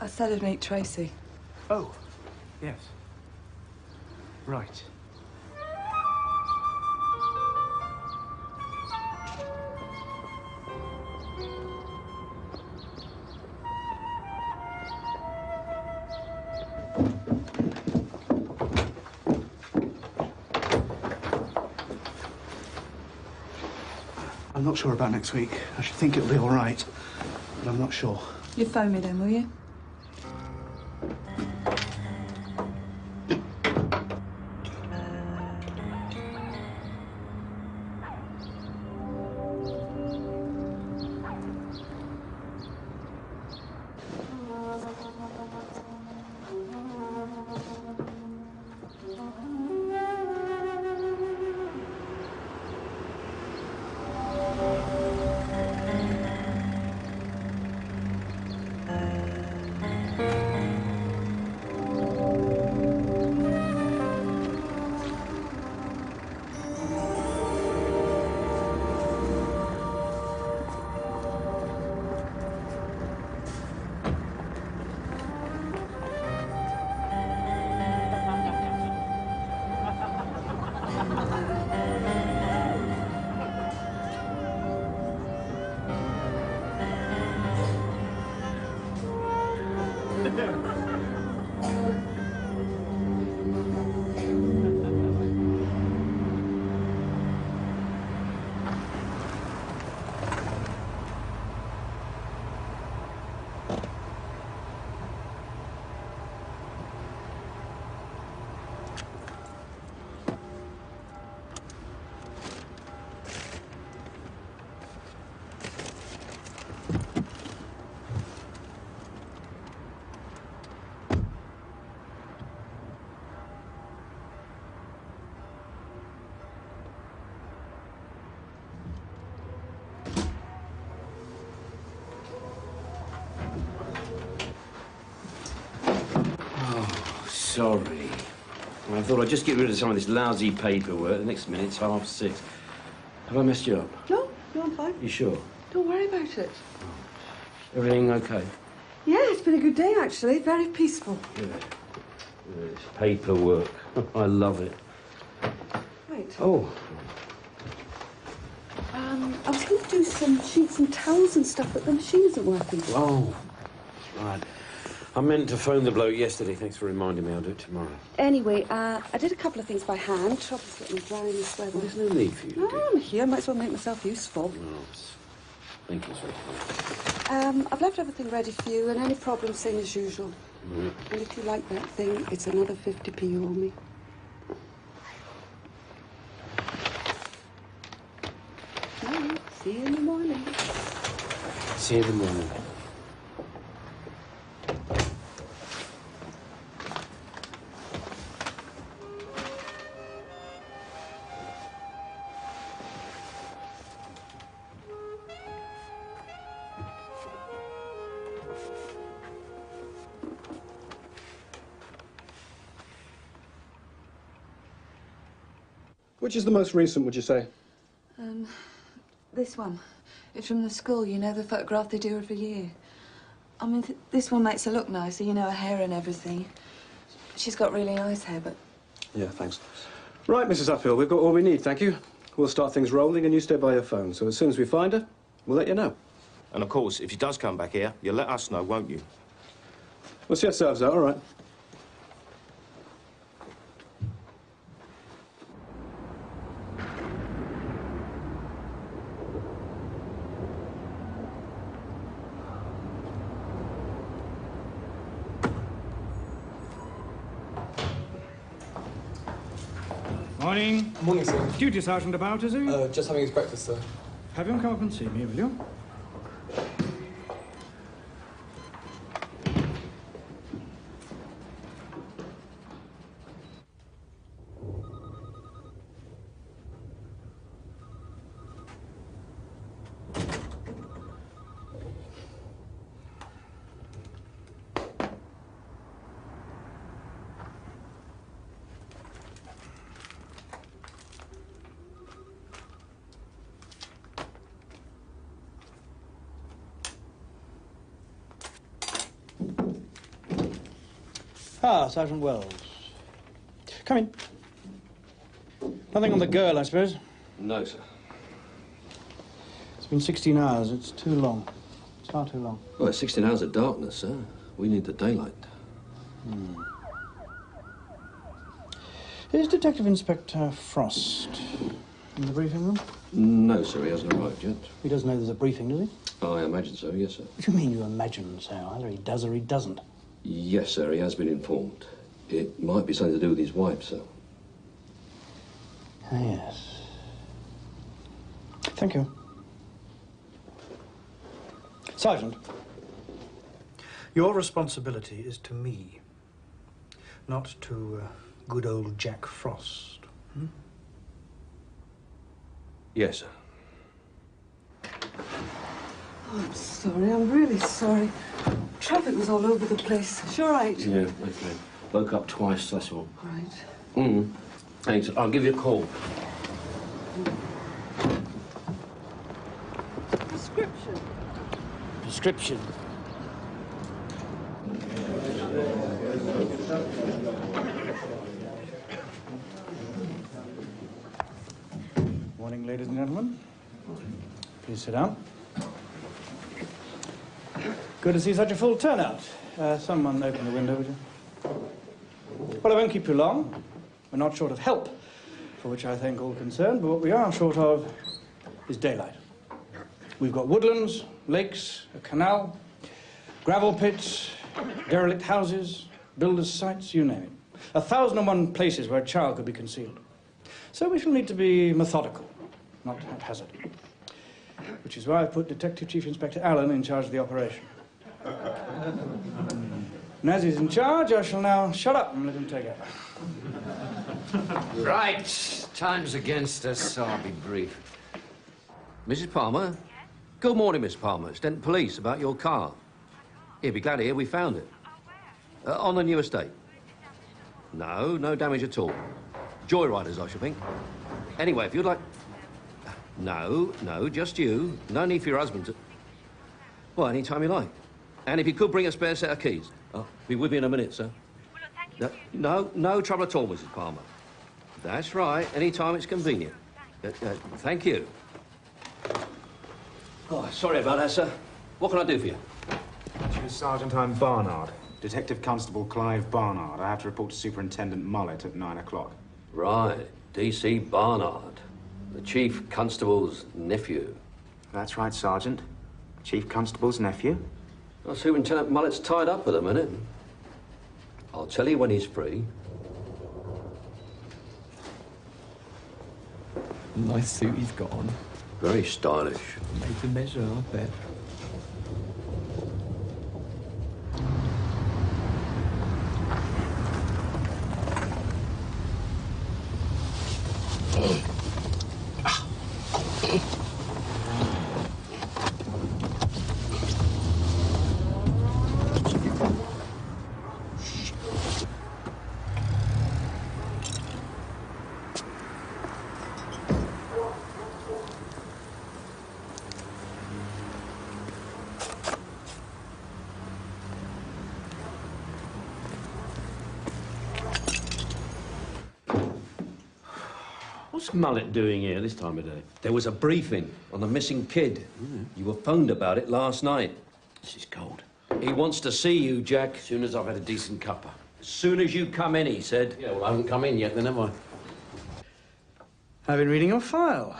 I said I'd meet Tracy. Oh, yes. Right. I'm not sure about next week. I should think it'll be all right, but I'm not sure. You phone me then, will you? Sorry. I thought I'd just get rid of some of this lousy paperwork. The next minute it's 6:30. Have I messed you up? No, I'm fine. You sure? Don't worry about it. Everything okay? Yeah, it's been a good day, actually. Very peaceful. Yeah. It's paperwork. I love it. Right. Oh. I was going to do some sheets and towels and stuff, but the machine isn't working. Oh, that's right. I meant to phone the bloke yesterday. Thanks for reminding me. I'll do it tomorrow. Anyway, I did a couple of things by hand. Trouble's getting dry in this weather. Well, there's no need for you to do. I'm here. Might as well make myself useful. Oh, thank you, sweetheart. I've left everything ready for you, and any problems, same as usual. Mm. And if you like that thing, it's another 50p you owe me. Right, see you in the morning. See you in the morning. Which is the most recent, would you say? This one. It's from the school, you know, the photograph they do every year. I mean, this one makes her look nicer, you know, her hair and everything. She's got really nice hair, but... Yeah, thanks. Right, Mrs. Uphill, we've got all we need, thank you. We'll start things rolling and you stay by your phone. So as soon as we find her, we'll let you know. And of course, if she does come back here, you'll let us know, won't you? We'll see ourselves out, all right. Morning. Morning, sir. Duty sergeant about, is he? Just having his breakfast, sir. Have him come up and see me, will you? Ah, Sergeant Wells. Come in. Nothing on the girl, I suppose? No, sir. It's been 16 hours. It's too long. It's far too long. Well, it's 16 hours of darkness, sir. We need the daylight. Is Detective Inspector Frost in the briefing room? No, sir, he hasn't arrived yet. He doesn't know there's a briefing, does he? Oh, I imagine so, yes, sir. What do you mean you imagine so? Either he does or he doesn't. Yes, sir, he has been informed. It might be something to do with his wife, sir. Ah, yes. Thank you. Sergeant. Your responsibility is to me, not to good old Jack Frost. Hmm? Yes, sir. Oh, I'm sorry. I'm really sorry. Traffic was all over the place. Sure, right? Yeah, okay. Woke up twice, that's all. Right. Thanks. I'll give you a call. Prescription. Prescription. Morning, ladies and gentlemen. Please sit down. Good to see such a full turnout. Someone open the window, would you? Well, I won't keep you long. We're not short of help, for which I thank all concerned, but what we are short of is daylight. We've got woodlands, lakes, a canal, gravel pits, derelict houses, builders' sites, you name it. 1,001 places where a child could be concealed. So we shall need to be methodical, not haphazard. Which is why I put Detective Chief Inspector Allen in charge of the operation. And as he's in charge, I shall now shut up and let him take over. Right. Time's against us, so I'll be brief. Mrs. Palmer? Good morning, Miss Palmer. It's Denton Police about your car. You'll be glad to hear we found it. On the new estate. No, no damage at all. Joyriders, I should think. Anyway, if you'd like... No, just you. No need for your husband to... Well, any time you like. And if you could bring a spare set of keys. I'll be with you in a minute, sir. No trouble at all, Mrs. Palmer. That's right. Any time it's convenient. Thank you. Oh, sorry about that, sir. What can I do for you? Sergeant, I'm Barnard. Detective Constable Clive Barnard. I have to report to Superintendent Mollett at 9 o'clock. Right. D.C. Barnard. The Chief Constable's nephew. That's right, Sergeant. Chief Constable's nephew. Well, Superintendent Mullet's tied up at the minute. I'll tell you when he's free. Nice suit he's got on. Very stylish. Made to measure, I bet. What's Mullet doing here this time of day? There was a briefing on the missing kid. You were phoned about it last night. This is cold. He wants to see you, Jack. As soon as I've had a decent cuppa. As soon as you come in, he said. Yeah, well, I haven't come in yet, then, have I? I've been reading your file.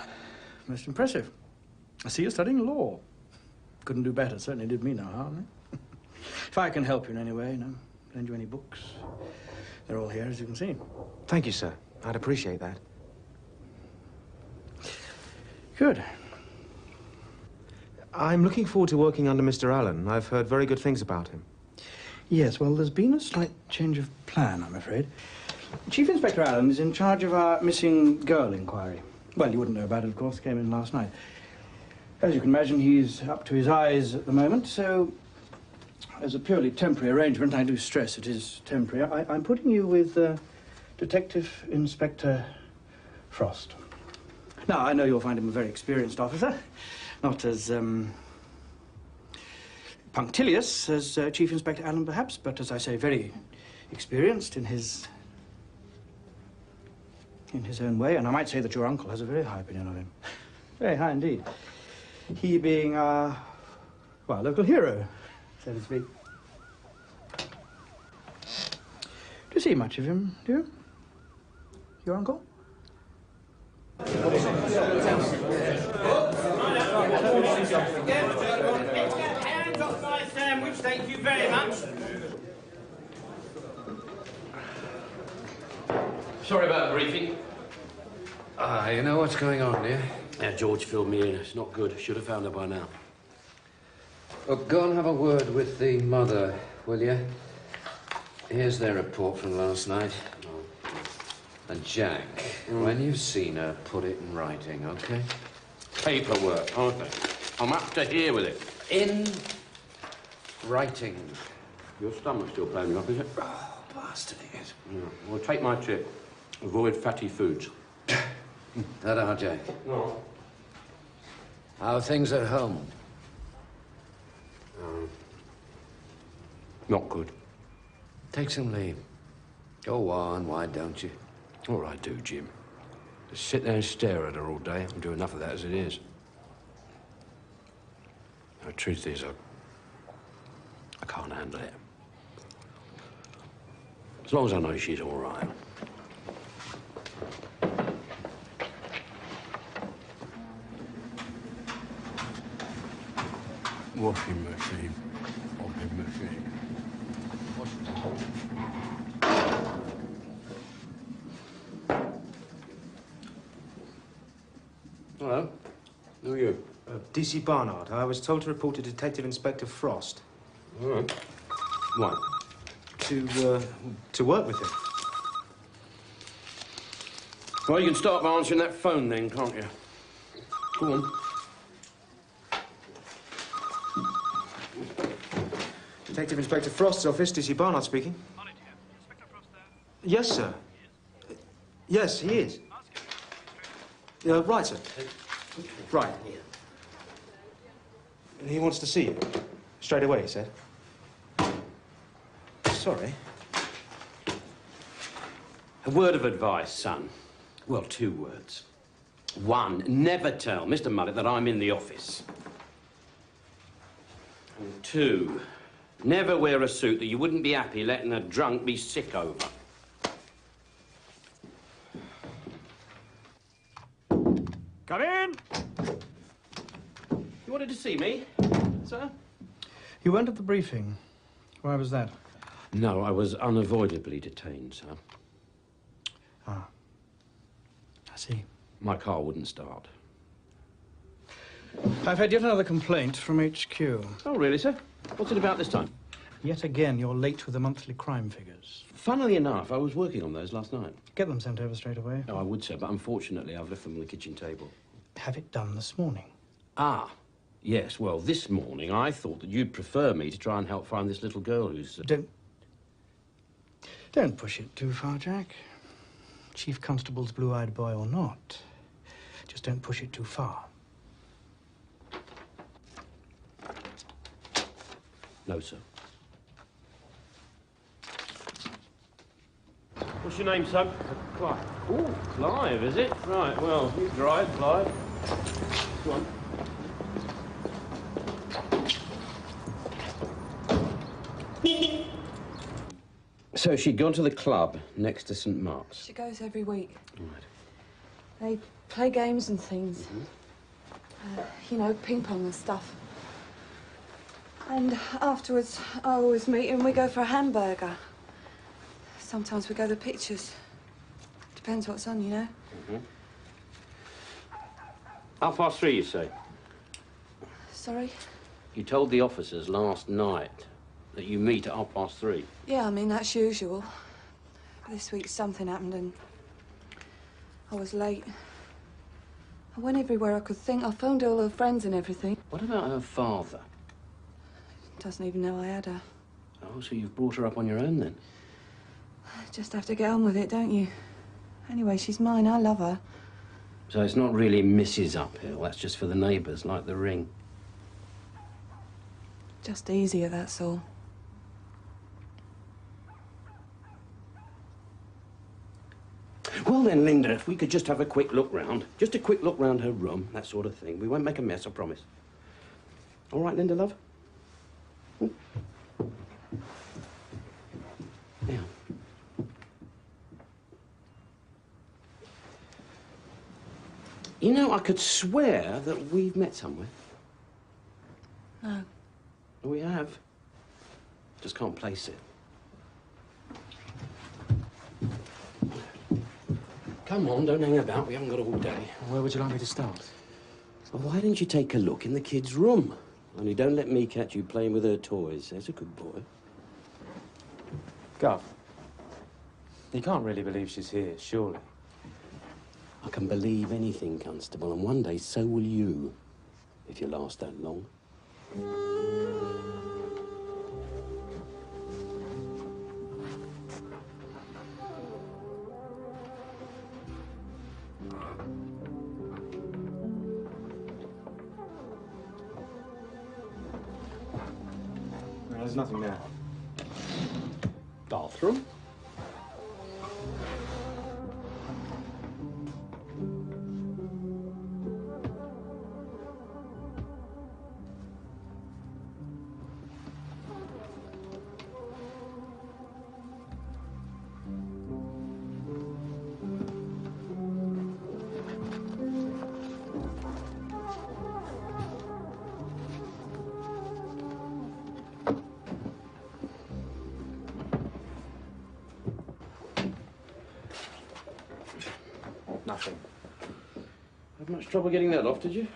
Most impressive. I see you're studying law. Couldn't do better. Certainly did me no harm. Eh? If I can help you in any way, lend you any books. They're all here, as you can see. Thank you, sir. I'd appreciate that. Good. I'm looking forward to working under Mr. Allen. I've heard very good things about him. Yes, well, there's been a slight change of plan, I'm afraid. Chief Inspector Allen is in charge of our missing girl inquiry. Well, you wouldn't know about it, of course. Came in last night. As you can imagine, he's up to his eyes at the moment, so as a purely temporary arrangement, I do stress it is temporary, I'm putting you with Detective Inspector Frost. Now, I know you'll find him a very experienced officer, not as punctilious as Chief Inspector Allen, perhaps, but as I say, very experienced in his own way, and I might say that your uncle has a very high opinion of him. Very high indeed. He being our, well, local hero, so to speak. Do you see much of him, do you? Your uncle? Hands off my sandwich, thank you very much. Sorry about the briefing. You know what's going on, dear? Yeah, George filled me in. It's not good. Should have found her by now. Look, go and have a word with the mother, will you? Here's their report from last night. And Jack, when you've seen her, put it in writing, OK? Paperwork, aren't they? I'm up to here with it. In writing. Your stomach's still playing you up, is it? Oh, bastard it is. Yeah. Well, take my tip. Avoid fatty foods. Ta-da, Jack. No. How are things at home? Not good. Take some leave. Go on, why don't you? All right, do, Jim. Just sit there and stare at her all day. I'm doing enough of that as it is. The truth is, I can't handle it. As long as I know she's all right. Washing machine. Washing machine. Hello. Who are you? DC Barnard. I was told to report to Detective Inspector Frost. All right. Why? To work with him. Well, you can start by answering that phone then, can't you? Go on. Detective Inspector Frost's office, DC Barnard speaking. Morning, dear. Inspector Frost there? Yes, sir. Yes, he is. Right, sir. Right. He wants to see you. Straight away, he said. Sorry. A word of advice, son. Well, 2 words. 1, never tell Mr. Mullet that I'm in the office. And 2, never wear a suit that you wouldn't be happy letting a drunk be sick over. Come in! You wanted to see me, sir? You weren't at the briefing. Why was that? No, I was unavoidably detained, sir. Ah. I see. My car wouldn't start. I've had yet another complaint from HQ. Oh, really, sir? What's it about this time? Yet again, you're late with the monthly crime figures. Funnily enough, I was working on those last night. Get them sent over straight away. Oh, I would, sir, but unfortunately, I've left them on the kitchen table. Have it done this morning. Ah, yes. Well, this morning, I thought that you'd prefer me to try and help find this little girl who's... Don't push it too far, Jack. Chief Constable's blue-eyed boy or not. Just don't push it too far. No, sir. What's your name, son? Clive. Oh, Clive, is it? Right, well, you drive, Clive. Go on. So she'd gone to the club next to St. Mark's. She goes every week. Right. They play games and things. You know, ping pong and stuff. And afterwards, I always meet her and we go for a hamburger. Sometimes we go to the pictures. Depends what's on, you know. 3:30, you say? Sorry? You told the officers last night that you meet at 3:30. Yeah, I mean, that's usual. But this week something happened and I was late. I went everywhere I could think. I phoned all her friends and everything. What about her father? Doesn't even know I had her. Oh, so you've brought her up on your own, then? Just have to get on with it, don't you? Anyway, she's mine. I love her. So it's not really Mrs. Uphill. That's just for the neighbours, like the ring. Just easier, that's all. Well then, Linda, if we could just have a quick look round. Just a quick look round her room, that sort of thing. We won't make a mess, I promise. All right, Linda, love? Now. You know, I could swear that we've met somewhere. No. We have. Just can't place it. Come on, don't hang about. We haven't got all day. Where would you like me to start? Well, why don't you take a look in the kid's room? Only don't let me catch you playing with her toys. There's a good boy. Gov, you can't really believe she's here, surely. I can believe anything, Constable, and one day so will you, if you last that long. No, there's nothing there. Bathroom? Nothing. Had much trouble getting that off, did you?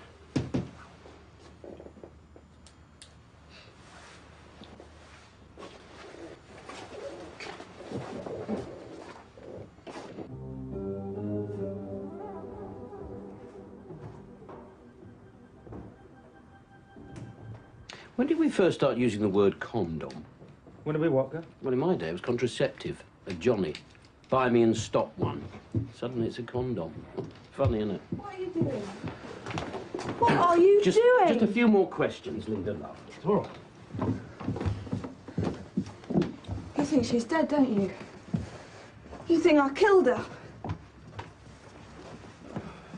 When did we first start using the word condom? When did we what, Gov? Well, in my day, it was contraceptive. A Johnny. Buy me and stop one. Suddenly it's a condom. Funny, isn't it? What are you doing? What are you doing? Just a few more questions, Linda, love. All right. You think she's dead, don't you? You think I killed her?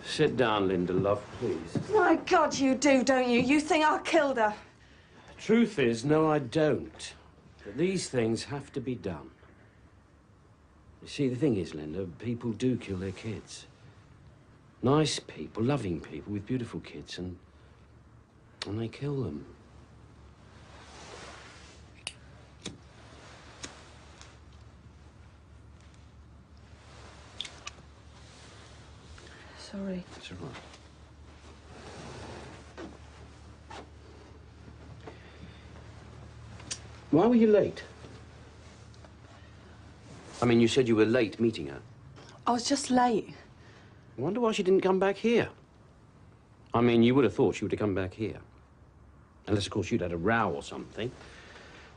Sit down, Linda, love, please. My God, you do, don't you? You think I killed her? Truth is, no, I don't. But these things have to be done. You see, the thing is, Linda, people do kill their kids. Nice people, loving people with beautiful kids, and they kill them. Sorry. That's all right. Why were you late? I mean, you said you were late meeting her. I was just late. I wonder why she didn't come back here. I mean, you would have thought she would have come back here. Unless, of course, you'd had a row or something.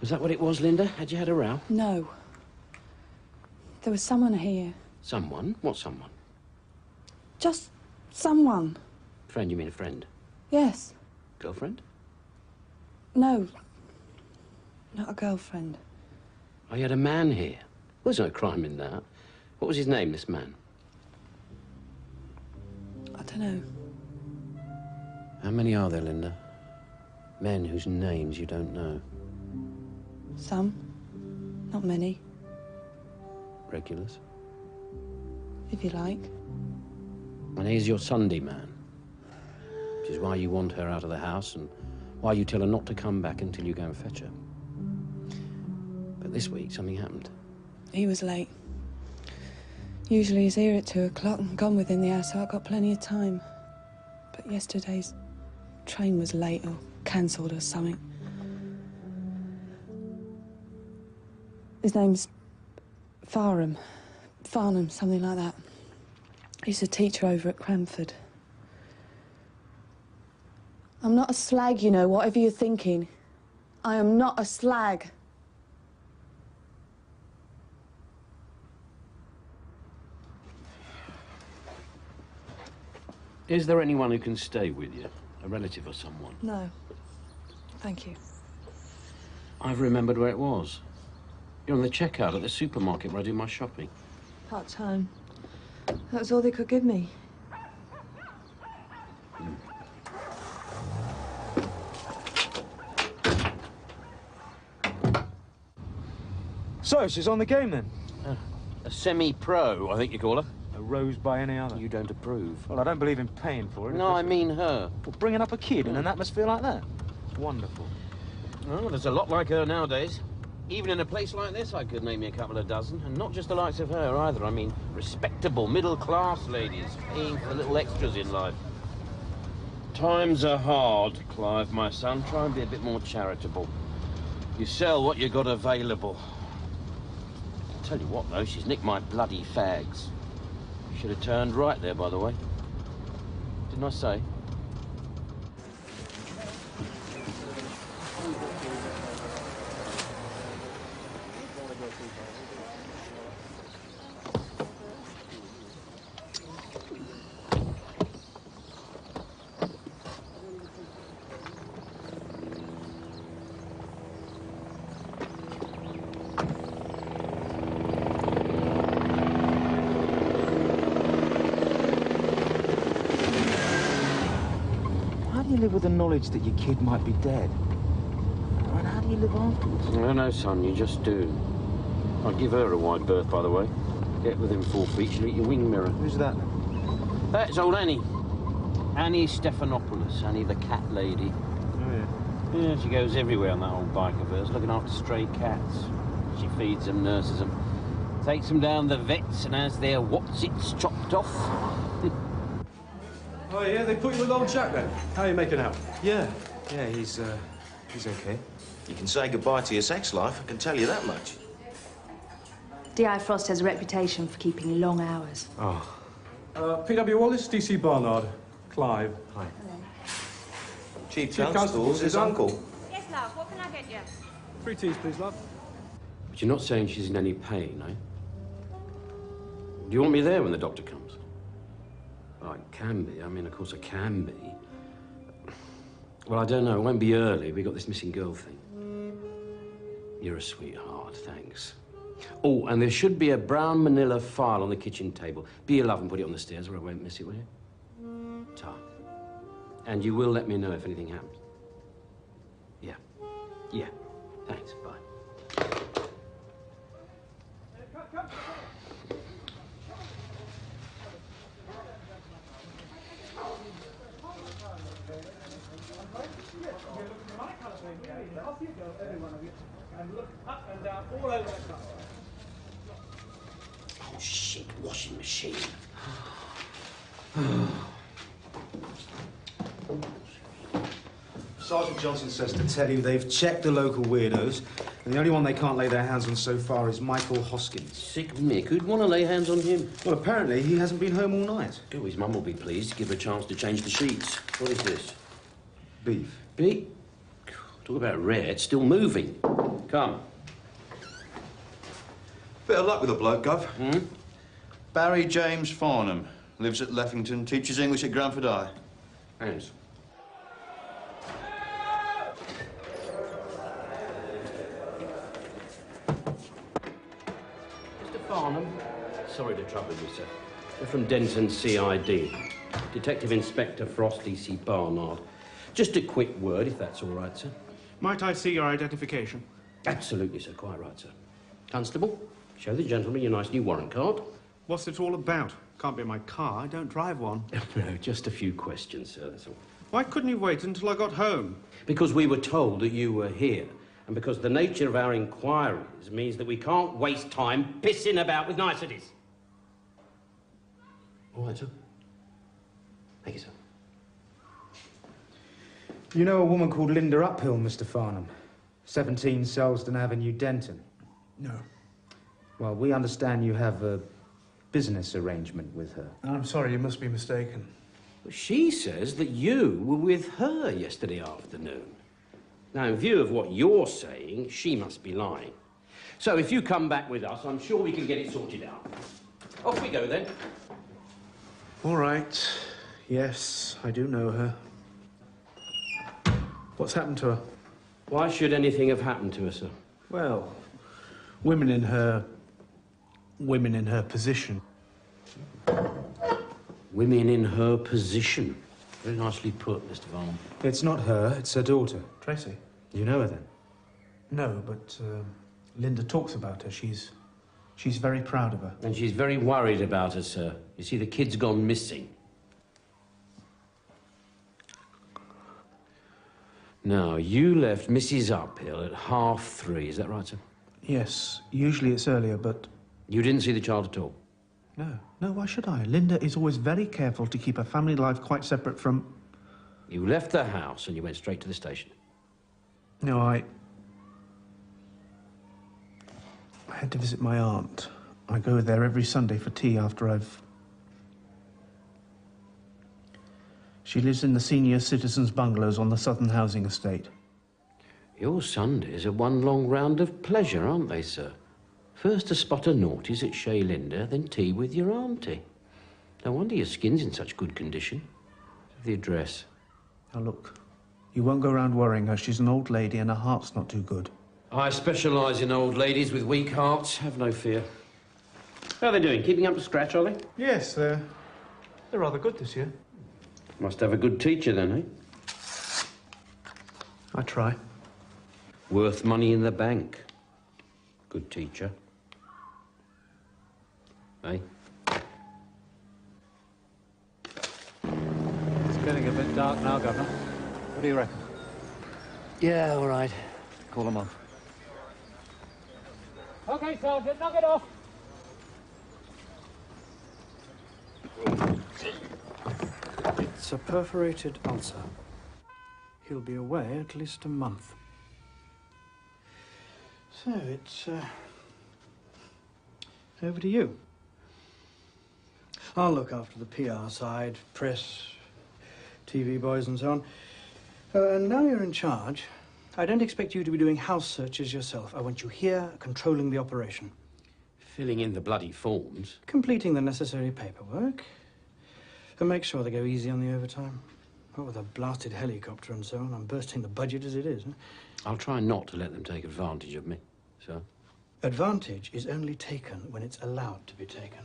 Was that what it was, Linda? Had you had a row? No. There was someone here. Someone? What someone? Just someone. Friend, you mean a friend? Yes. Girlfriend? No. Not a girlfriend. Oh, you had a man here? Well, there's no crime in that. What was his name, this man? I don't know. How many are there, Linda? Men whose names you don't know. Some. Not many, Regulars? if you like. And here's your Sunday man. Which is why you want her out of the house and why you tell her not to come back until you go and fetch her. But this week, something happened. He was late. Usually he's here at 2 o'clock and gone within the hour, so I've got plenty of time. But yesterday's train was late or cancelled or something. His name's Farnham, something like that. He's a teacher over at Cranford. I'm not a slag, you know, whatever you're thinking. I am not a slag. Is there anyone who can stay with you? A relative or someone? No. Thank you. I've remembered where it was. You're on the checkout at the supermarket where I do my shopping. Part-time. That was all they could give me. So, she's on the game then? A semi-pro, I think you call her. A rose by any other? You don't approve. Well, I don't believe in paying for it. No, I mean her. Well, bringing up a kid in an atmosphere like that? It's wonderful. Well, there's a lot like her nowadays. Even in a place like this, I could name you a couple of dozen. And not just the likes of her, either. I mean, respectable, middle-class ladies, paying for the little extras in life. Times are hard, Clive, my son. Try and be a bit more charitable. You sell what you got available. Tell you what, though, she's nicked my bloody fags. Should have turned right there, by the way. Didn't I say? How do you live with the knowledge that your kid might be dead? And how do you live afterwards? No, son, you just do. I'd give her a wide berth, by the way. Get within 4 feet, she'll eat your wing mirror. Who's that? That's old Annie. Annie Stephanopoulos, Annie the cat lady. Oh, yeah. Yeah, she goes everywhere on that old bike of hers, looking after stray cats. She feeds them, nurses them, takes them down the vets and has their what's-its chopped off. Oh, yeah, they put you with old Jack then? How are you making out? Yeah, he's okay. You can say goodbye to your sex life, I can tell you that much. D.I. Frost has a reputation for keeping long hours. Oh. P.W. Wallace, D.C. Barnard. Clive. Hi. Chief Constable's his uncle. Yes, love. What can I get you? 3 teas, please, love. But you're not saying she's in any pain, eh? Do you want me there when the doctor comes? Oh, it can be. I mean, of course it can be. Well, I don't know. It won't be early. We got this missing girl thing. You're a sweetheart, thanks. Oh, and there should be a brown manila file on the kitchen table. Be your love and put it on the stairs where I won't miss it, will you? Ta. And you will let me know if anything happens. Yeah. Yeah. Thanks. Bye. Oh, shit. Washing machine. Sergeant Johnson says to tell you they've checked the local weirdos, and the only one they can't lay their hands on so far is Michael Hoskins. Sick Mick. Who'd want to lay hands on him? Well, apparently he hasn't been home all night. Oh, his mum will be pleased to give her a chance to change the sheets. What is this? Beef. Beef? Talk about rare. It's still moving. Come. Bit of luck with the bloke, Gov. Hmm? Barry James Farnham. Lives at Leffington, teaches English at Granford High. Thanks. Mr. Farnham. Sorry to trouble you, sir. We're from Denton CID. Detective Inspector Frost, D.C. Barnard. Just a quick word, if that's all right, sir. Might I see your identification? Absolutely, sir. Quite right, sir. Constable, show the gentleman your nice new warrant card. What's it all about? Can't be my car. I don't drive one. No, just a few questions, sir, that's all. Why couldn't you wait until I got home? Because we were told that you were here, and because the nature of our inquiries means that we can't waste time pissing about with niceties. All right, sir. Thank you, sir. You know a woman called Linda Uphill, Mr. Farnham? 17 Selsdon Avenue, Denton. No. Well, we understand you have a business arrangement with her. I'm sorry, you must be mistaken. She says that you were with her yesterday afternoon. Now, in view of what you're saying, she must be lying. So if you come back with us, I'm sure we can get it sorted out. Off we go, then. All right. Yes, I do know her. What's happened to her? Why should anything have happened to her, sir? Well, women in her position. Women in her position. Very nicely put, Mr. Varnum. It's not her, it's her daughter. Tracy? You know her then? No, but Linda talks about her. She's very proud of her. And she's very worried about her, sir. You see, the kid's gone missing. Now, you left Mrs. Uphill at 3:30, is that right, sir? Yes, usually it's earlier, but... You didn't see the child at all? No, why should I? Linda is always very careful to keep her family life quite separate from... You left the house and you went straight to the station? No, I had to visit my aunt. I go there every Sunday for tea after I've... She lives in the senior citizens' bungalows on the Southern Housing Estate. Your Sundays are one long round of pleasure, aren't they, sir? First a spot of naughties at Chez Linda, then tea with your auntie. No wonder your skin's in such good condition. The address. Now look, you won't go around worrying her. She's an old lady and her heart's not too good. I specialise in old ladies with weak hearts. Have no fear. How are they doing? Keeping up to scratch, are they? Yes, they're rather good this year. Must have a good teacher then, eh? I try. Worth money in the bank. Good teacher. Eh? It's getting a bit dark now, Governor. What do you reckon? Yeah, all right. Call them off. OK, Sergeant, knock it off. It's a perforated ulcer. He'll be away at least a month. So it's over to you. I'll look after the PR side, press, TV boys and so on. And now you're in charge, I don't expect you to be doing house searches yourself. I want you here, controlling the operation. Filling in the bloody forms. Completing the necessary paperwork. And make sure they go easy on the overtime. What with a blasted helicopter and so on, I'm bursting the budget as it is. Huh? I'll try not to let them take advantage of me, sir. Advantage is only taken when it's allowed to be taken.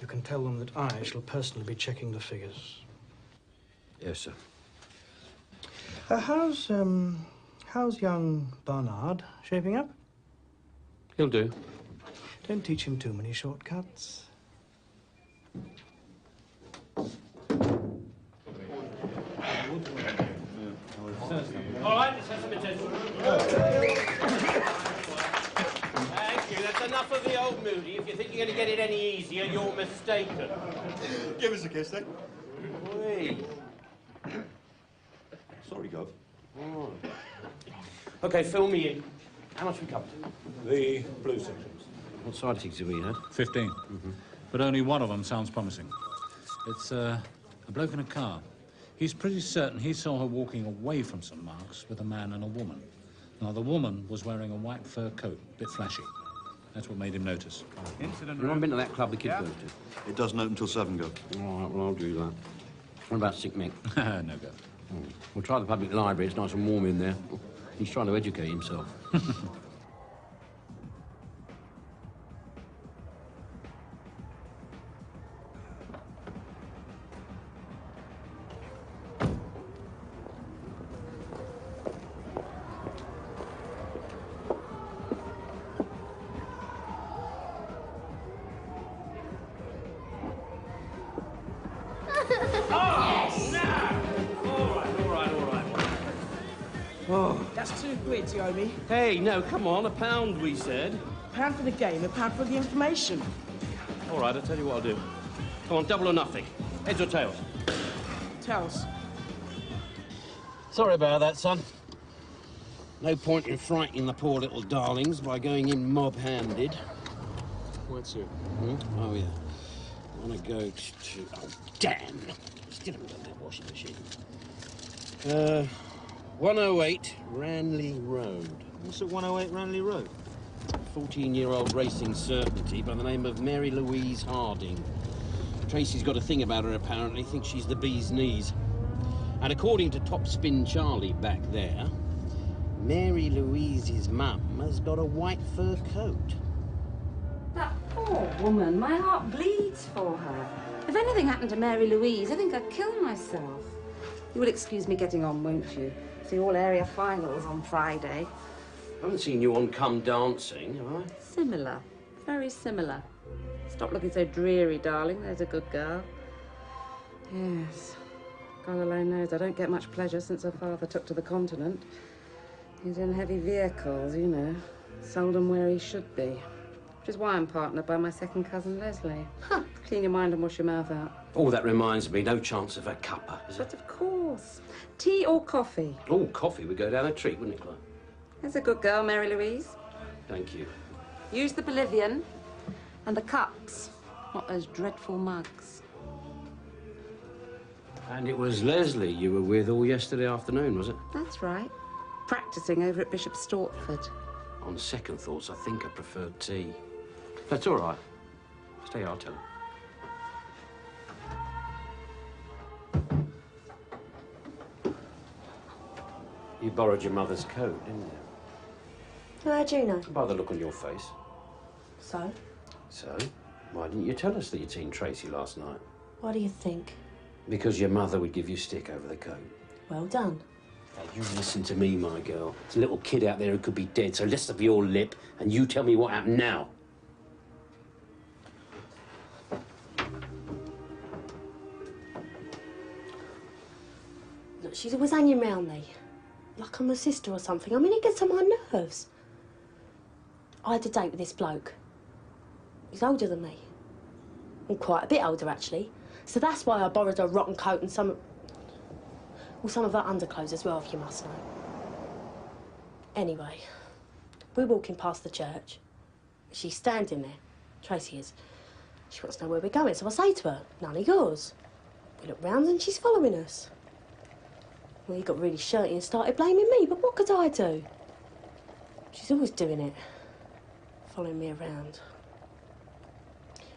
You can tell them that I shall personally be checking the figures. Yes, sir. How's young Barnard shaping up? He'll do. Don't teach him too many shortcuts. All right, let's have some attention. Thank you. That's enough of the old Moody. If you think you're going to get it any easier, you're mistaken. Give us a kiss, then. Wait. Sorry, Gov. Oh. OK, fill me in. How much we covered? The blue sections. What sightings have we had? 15. But only one of them sounds promising. It's a bloke in a car. He's pretty certain he saw her walking away from St. Mark's with a man and a woman. Now, the woman was wearing a white fur coat, a bit flashy. That's what made him notice. Incident. You haven't been to that club the kid goes to? It doesn't open till 7, Gov. All right, well, I'll do that. What about Sick Mick? No go. We'll try the public library. It's nice and warm in there. He's trying to educate himself. That's £2, you owe me. Hey, no, come on, £1, we said. £1 for the game, £1 for the information. All right, I'll tell you what I'll do. Come on, double or nothing. Heads or tails? Tails. Sorry about that, son. No point in frightening the poor little darlings by going in mob-handed. What's it? Oh, yeah. I want to go to... Oh, damn! Still haven't got that washing machine. 108 Ranley Road. What's at 108 Ranley Road? 14-year-old racing certainty by the name of Mary Louise Harding. Tracy's got a thing about her, apparently. Thinks she's the bee's knees. And according to Top Spin Charlie back there, Mary Louise's mum has got a white fur coat. That poor woman. My heart bleeds for her. If anything happened to Mary Louise, I think I'd kill myself. You will excuse me getting on, won't you? See all area finals on Friday. I haven't seen you on Come Dancing, have I? Similar. Very similar. Stop looking so dreary, darling. There's a good girl. Yes. God alone knows I don't get much pleasure since her father took to the continent. He's in heavy vehicles, you know. Seldom where he should be. Which is why I'm partnered by my second cousin, Leslie. Huh. Clean your mind and wash your mouth out. Oh, that reminds me, no chance of a cuppa, is it? But of course. Tea or coffee? Oh, coffee would go down a treat, wouldn't it, Clive? There's a good girl, Mary Louise. Thank you. Use the Bolivian and the cups, not those dreadful mugs. And it was Leslie you were with all yesterday afternoon, was it? That's right. Practising over at Bishop Stortford. On second thoughts, I think I preferred tea. That's all right. Stay, I'll tell her. You borrowed your mother's coat, didn't you? How'd you know? By the look on your face. So? So, why didn't you tell us that you'd seen Tracy last night? What do you think? Because your mother would give you stick over the coat. Well done. Now, you listen to me, my girl. There's a little kid out there who could be dead, so listen to your lip, and you tell me what happened now. Look, she's always hanging round me. Like I'm a sister or something. I mean, it gets on my nerves. I had a date with this bloke. He's older than me. Well, quite a bit older, actually. So that's why I borrowed her rotten coat and some of her underclothes as well, if you must know. Anyway, we're walking past the church. She's standing there. Tracy is. She wants to know where we're going, so I say to her, none of yours. We look round and she's following us. Well, he got really shirty and started blaming me, but what could I do? She's always doing it. Following me around.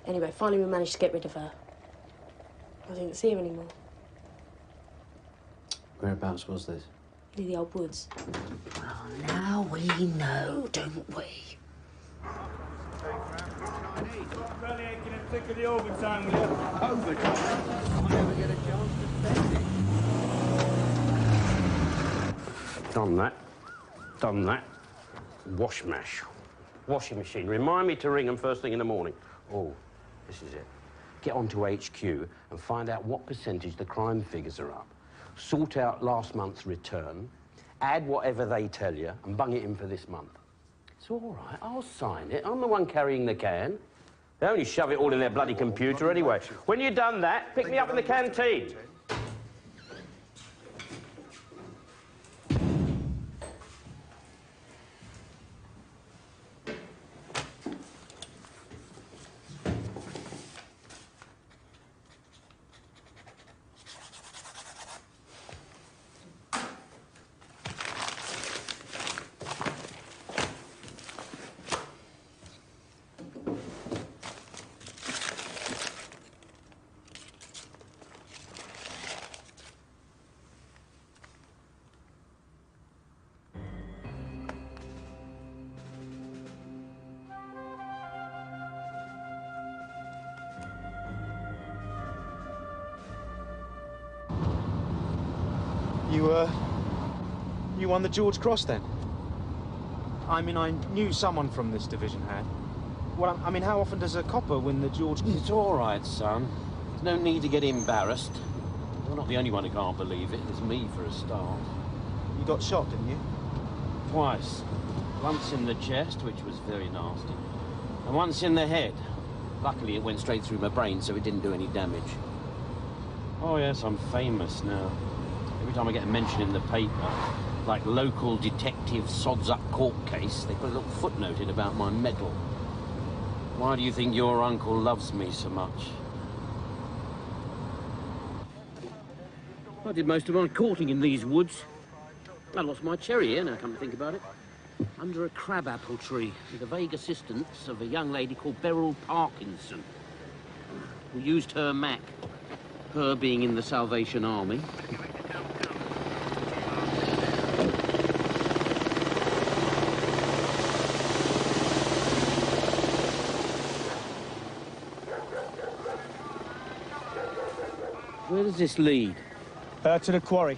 Anyway, finally we managed to get rid of her. I didn't see her anymore. Whereabouts was this? Near the old woods. Oh, now we know, don't we? Overtime, will you? Overtime? I'll never get a chance to spend it. Done that. Done that. Wash mash. Washing machine. Remind me to ring them first thing in the morning. Oh, this is it. Get onto HQ and find out what percentage the crime figures are up. Sort out last month's return, add whatever they tell you, and bung it in for this month. It's all right, I'll sign it. I'm the one carrying the can. They only shove it all in their bloody computer anyway. When you've done that, pick me up in the canteen. You won the George Cross then? I mean, I knew someone from this division had. Well, I mean, how often does a copper win the George? It's all right, son. There's no need to get embarrassed. You're not the only one who can't believe it. There's me for a start. You got shot, didn't you? Twice. Once in the chest, which was very nasty, and once in the head. Luckily, it went straight through my brain, so it didn't do any damage. Oh, yes, I'm famous now. Every time I get a mention in the paper, like local detective sods up court case, they put a little footnote in about my medal. Why do you think your uncle loves me so much? I did most of my courting in these woods. I lost my cherry here, now come to think about it. Under a crabapple tree, with the vague assistance of a young lady called Beryl Parkinson, who used her Mac, her being in the Salvation Army. Where does this lead? To the quarry.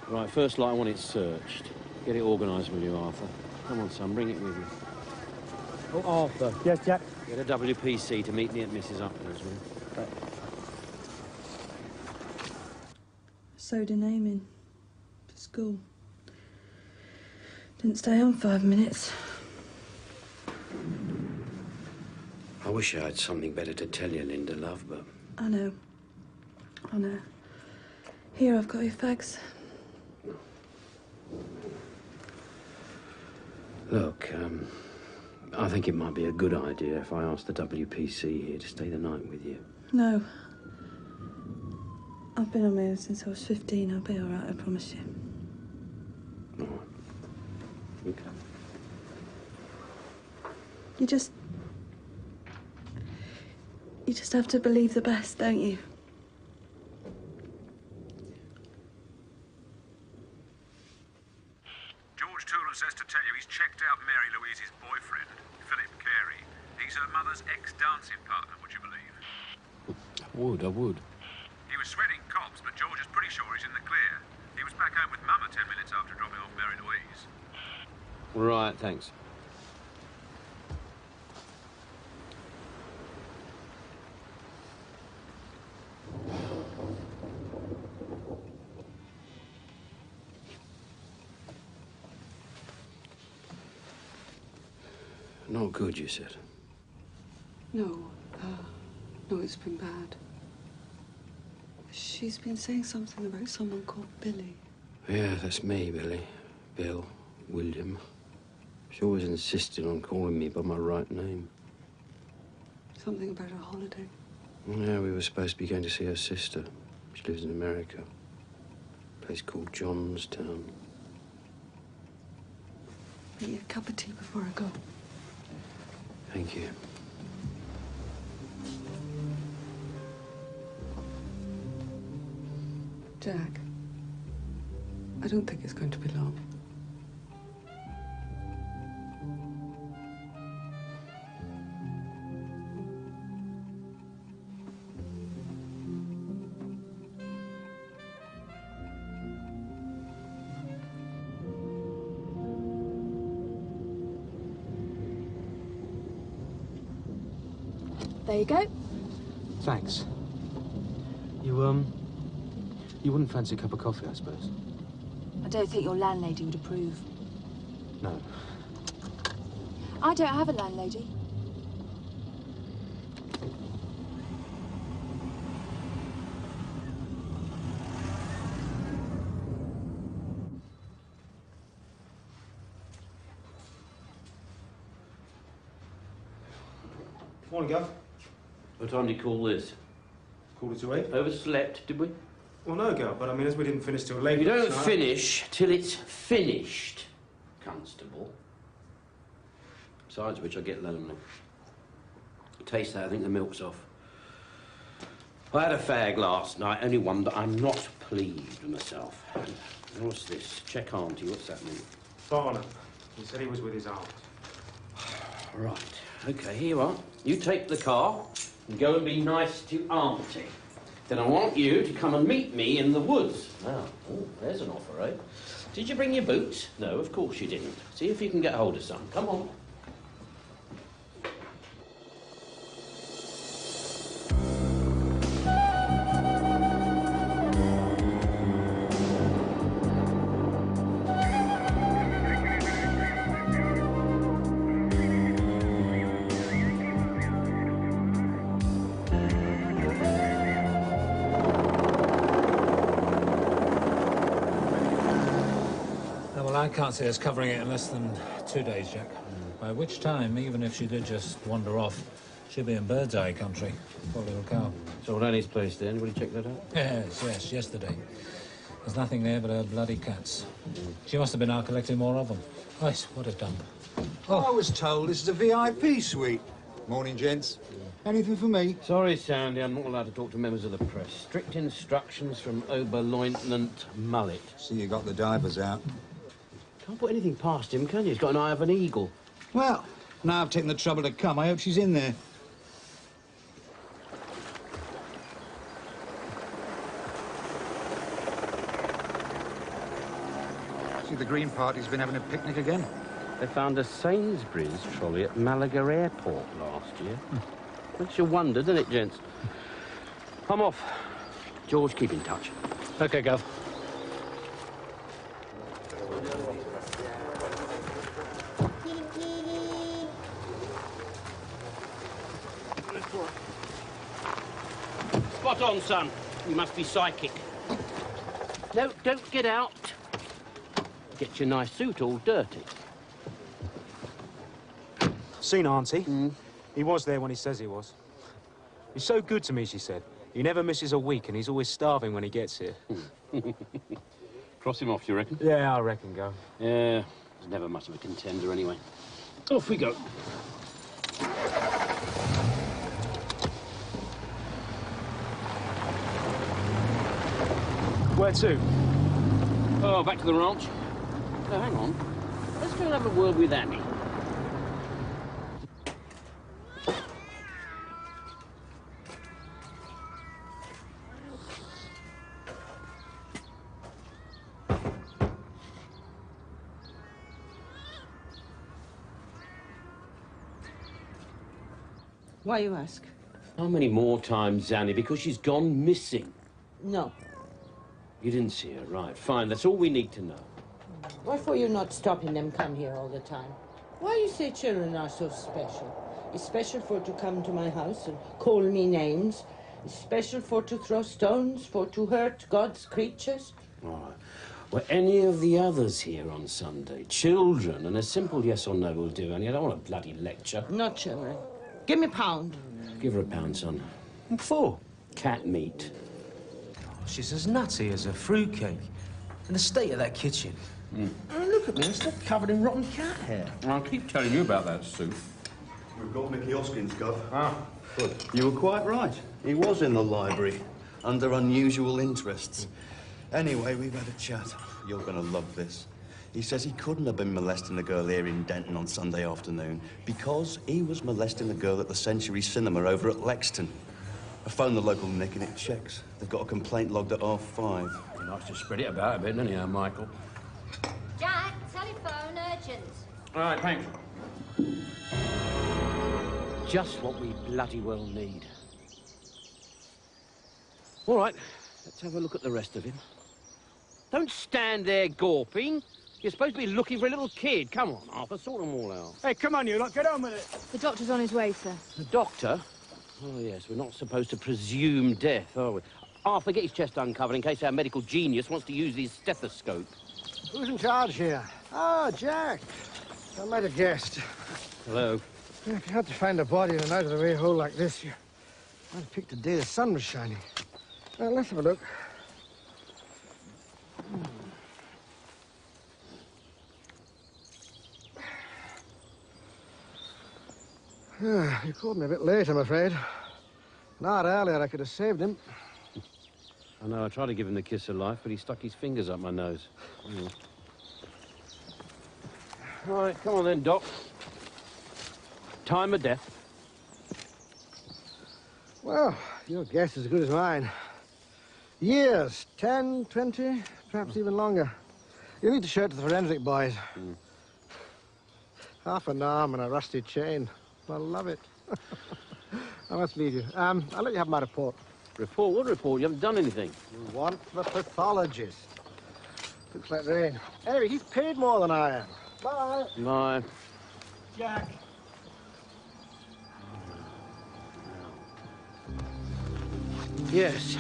Right, first light, I want it searched. Get it organised with you, Arthur. Come on, son, bring it with you. Oh, Arthur. Yes, Jack? Get a WPC to meet me at Mrs. Upton's, will you? Right. Soda naming for school. Didn't stay on 5 minutes. I wish I had something better to tell you, Linda, love, but... I know. I know. Here, I've got your fags. Look, I think it might be a good idea if I asked the WPC here to stay the night with you. No. I've been on my own since I was 15. I'll be all right, I promise you. All right. Okay. You just have to believe the best, don't you? George Toolan says to tell you he's checked out Mary Louise's boyfriend, Philip Carey. He's her mother's ex-dancing partner, would you believe? I would. He was sweating cops, but George is pretty sure he's in the clear. He was back home with Mama 10 minutes after dropping off Mary Louise. Right, thanks. Not good, you said. No, it's been bad. She's been saying something about someone called Billy. Yeah, that's me, Billy. Bill, William. She always insisted on calling me by my right name. Something about a holiday. Yeah, we were supposed to be going to see her sister. She lives in America. A place called Johnstown. Get you a cup of tea before I go. Thank you. Jack, I don't think it's going to be long. There you go. Thanks. You wouldn't fancy a cup of coffee, I suppose? I don't think your landlady would approve. No. I don't have a landlady. Morning, Gov. What time did you call this? 7:45. Overslept, did we? Well, no, Gov, but I mean, as we didn't finish till late... You don't so finish till it's finished, Constable. Besides which, I get lonely. Taste that, I think the milk's off. I had a fag last night, only one, but I'm not pleased with myself. And what's this? Check auntie, what's that mean? Barnum. He said he was with his aunt. Right, okay, here you are. You take the car and go and be nice to auntie. Then I want you to come and meet me in the woods. Now, oh, there's an offer, eh? Did you bring your boots? No, of course you didn't. See if you can get hold of some. Come on. Well, I can't see us covering it in less than 2 days, Jack. By which time, even if she did just wander off, she'll be in bird's eye country. Poor little cow. So Danny's place there, anybody check that out? Yes, yesterday. There's nothing there but her bloody cats. She must have been out collecting more of them. Nice, what a dump. I was told this is a VIP suite. Morning, gents. Anything for me? Sorry, Sandy, I'm not allowed to talk to members of the press. Strict instructions from Oberleutnant Mullet. See, you got the divers out. Can't put anything past him, can you? He's got an eye of an eagle. Well, now I've taken the trouble to come, I hope she's in there. See, the Green Party's been having a picnic again. They found a Sainsbury's trolley at Malaga Airport last year. Makes you wonder, doesn't it, gents? I'm off. George, keep in touch. OK, Gov. Spot on, son. You must be psychic. No, don't get out. Get your nice suit all dirty. Seen Auntie? He was there when he says he was. He's so good to me, she said. He never misses a week and he's always starving when he gets here. Cross him off, you reckon? Yeah, I reckon, Go. Yeah, he's never much of a contender anyway. Off we go. Where to? Oh, back to the ranch. No, hang on. Let's go and have a word with Annie. Why you ask? How many more times, Annie? Because she's gone missing. No. You didn't see her, right. Fine, that's all we need to know. Why for you not stopping them come here all the time? Why you say children are so special? It's special for to come to my house and call me names. It's special for to throw stones, for to hurt God's creatures. All right. Were any of the others here on Sunday? Children, and a simple yes or no will do, Annie. I don't want a bloody lecture. Not children. Give me a pound. Give her a pound, son. What for? Cat meat. She's as nutty as a fruitcake. And the state of that kitchen. Oh, look at me, I'm still covered in rotten cat hair. I'll keep telling you about that soup. We've got Mickey Hoskins, Gov. Ah, good. You were quite right. He was in the library, under unusual interests. Anyway, we've had a chat. You're going to love this. He says he couldn't have been molesting the girl here in Denton on Sunday afternoon because he was molesting the girl at the Century Cinema over at Lexington. I phoned the local Nick and it checks. They've got a complaint logged at 5:30. He likes to spread it about a bit, doesn't he, Michael? Jack, telephone, urgent. All right, thanks. Just what we bloody well need. All right, let's have a look at the rest of him. Don't stand there gawping. You're supposed to be looking for a little kid. Come on, Arthur, sort them all out. Hey, come on, you lot, get on with it. The doctor's on his way, sir. The doctor? Oh, yes, we're not supposed to presume death, are we? Arthur, get his chest uncovered in case our medical genius wants to use his stethoscope. Who's in charge here? Ah, Jack. I might have guessed. Hello. If you had to find a body in an out-of-the-way hole like this, you might have picked a day the sun was shining. Well, let's have a look. You called me a bit late, I'm afraid. An hour earlier, I could have saved him. I know, I tried to give him the kiss of life, but he stuck his fingers up my nose. All right, come on then, Doc. Time of death. Well, your guess is as good as mine. Years, 10, 20, perhaps even longer. You need to show it to the forensic boys. Half an arm and a rusty chain. I love it. I must leave you. I'll let you have my report. Report? What report? You haven't done anything. You want the pathologist. Looks like rain. Anyway, he's paid more than I am. Bye. Bye. Jack. Yes.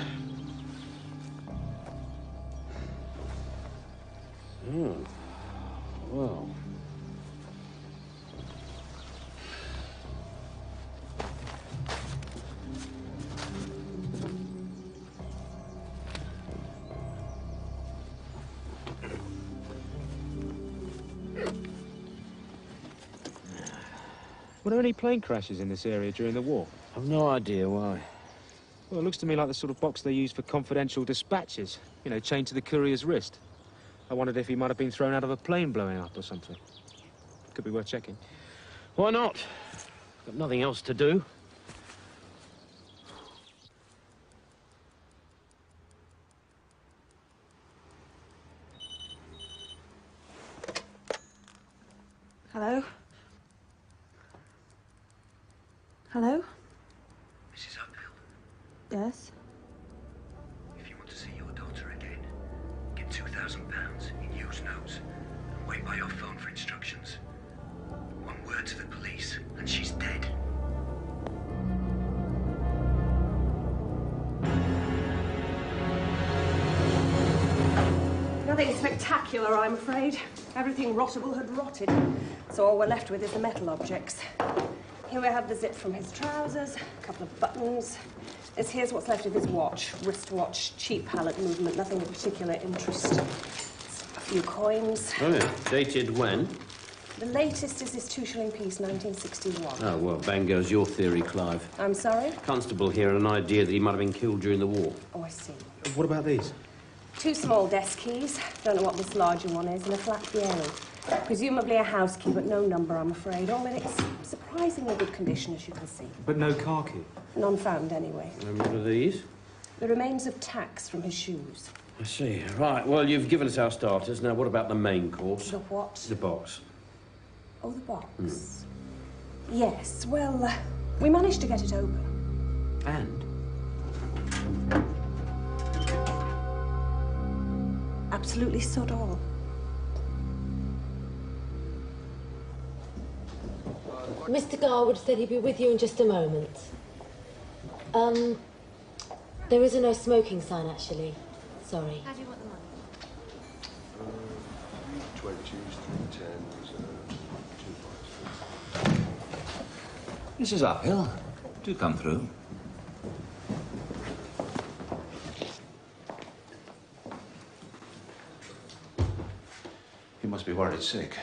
Oh. Well. Were there any plane crashes in this area during the war? I've no idea why. Well, it looks to me like the sort of box they use for confidential dispatches. You know, chained to the courier's wrist. I wondered if he might have been thrown out of a plane blowing up or something. Could be worth checking. Why not? Got nothing else to do. Hello? Hello? Mrs. Uphill, Yes? if you want to see your daughter again, get £2,000 in used notes and wait by your phone for instructions. One word to the police and she's dead. Nothing spectacular, I'm afraid. Everything rottable had rotted, so all we're left with is the metal objects. Here we have the zip from his trousers, a couple of buttons. Here's what's left of his watch. Wristwatch, cheap palette movement, nothing of particular interest. A few coins. Oh, yeah. Dated when? The latest is this 2-shilling piece, 1961. Oh, well, bang goes your theory, Clive. I'm sorry? Constable here had an idea that he might have been killed during the war. Oh, I see. What about these? 2 small desk keys. Don't know what this larger one is, and a flat piano. Presumably a house key, but no number, I'm afraid. All in its surprisingly good condition, as you can see. But no car key? None found, anyway. And what are these? The remains of tacks from his shoes. I see. Right, well, you've given us our starters. Now, what about the main course? The what? The box. Oh, the box. Yes, well, we managed to get it open. And? Absolutely sod all. Mr. Garwood said he'd be with you in just a moment. There is a no smoking sign, actually. Sorry. How do you want the money? 320s, 310s, 2 Mrs. Uphill, do come through. You must be worried sick.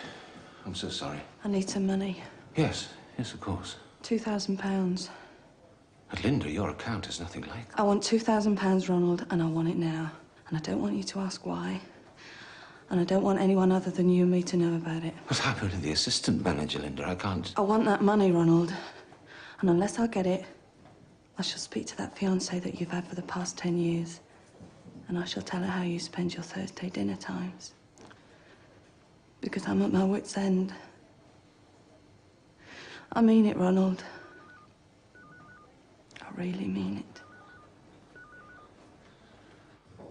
I'm so sorry. I need some money. Yes, yes, of course. £2,000. But Linda, your account is nothing like... I want £2,000, Ronald, and I want it now. And I don't want you to ask why. And I don't want anyone other than you and me to know about it. What happened to the assistant manager, Linda? I can't... I want that money, Ronald. And unless I get it, I shall speak to that fiancé that you've had for the past 10 years. And I shall tell her how you spend your Thursday dinner times. Because I'm at my wit's end. I mean it, Ronald. I really mean it.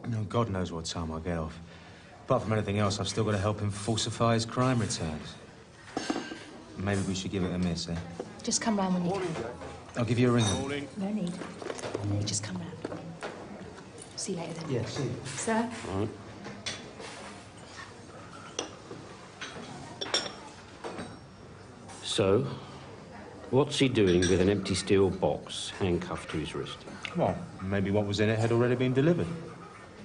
No, God knows what time I'll get off. Apart from anything else, I've still got to help him falsify his crime returns. Maybe we should give it a miss, eh? Just come round when you can. I'll give you a ring. No need. You just come round. See you later then. Yes, see you. Sir? All right. So, what's he doing with an empty steel box handcuffed to his wrist? Well, maybe what was in it had already been delivered.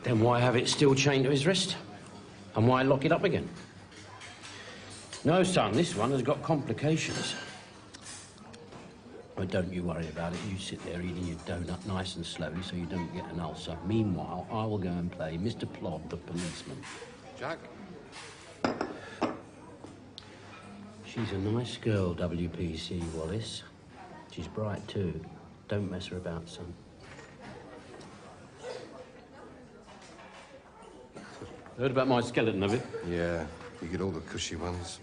Then why have it still chained to his wrist? And why lock it up again? No, son, this one has got complications. But don't you worry about it. You sit there eating your donut nice and slowly so you don't get an ulcer. Meanwhile, I will go and play Mr. Plod, the policeman. Jack? She's a nice girl, WPC, Wallace. She's bright, too. Don't mess her about, son. Heard about my skeleton, have you? Yeah, you get all the cushy ones.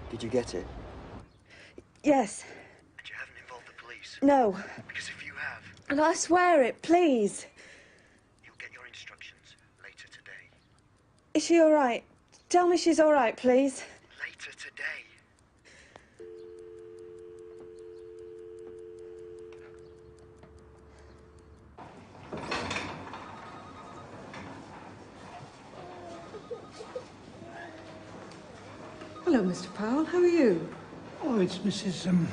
Did you get it? Yes. And you haven't involved the police? No. Because if you have, And I swear it, please. you'll get your instructions later today. Is she all right? Tell me she's all right, please. Later today. Hello, Mr. Powell. How are you? Oh, it's Mrs.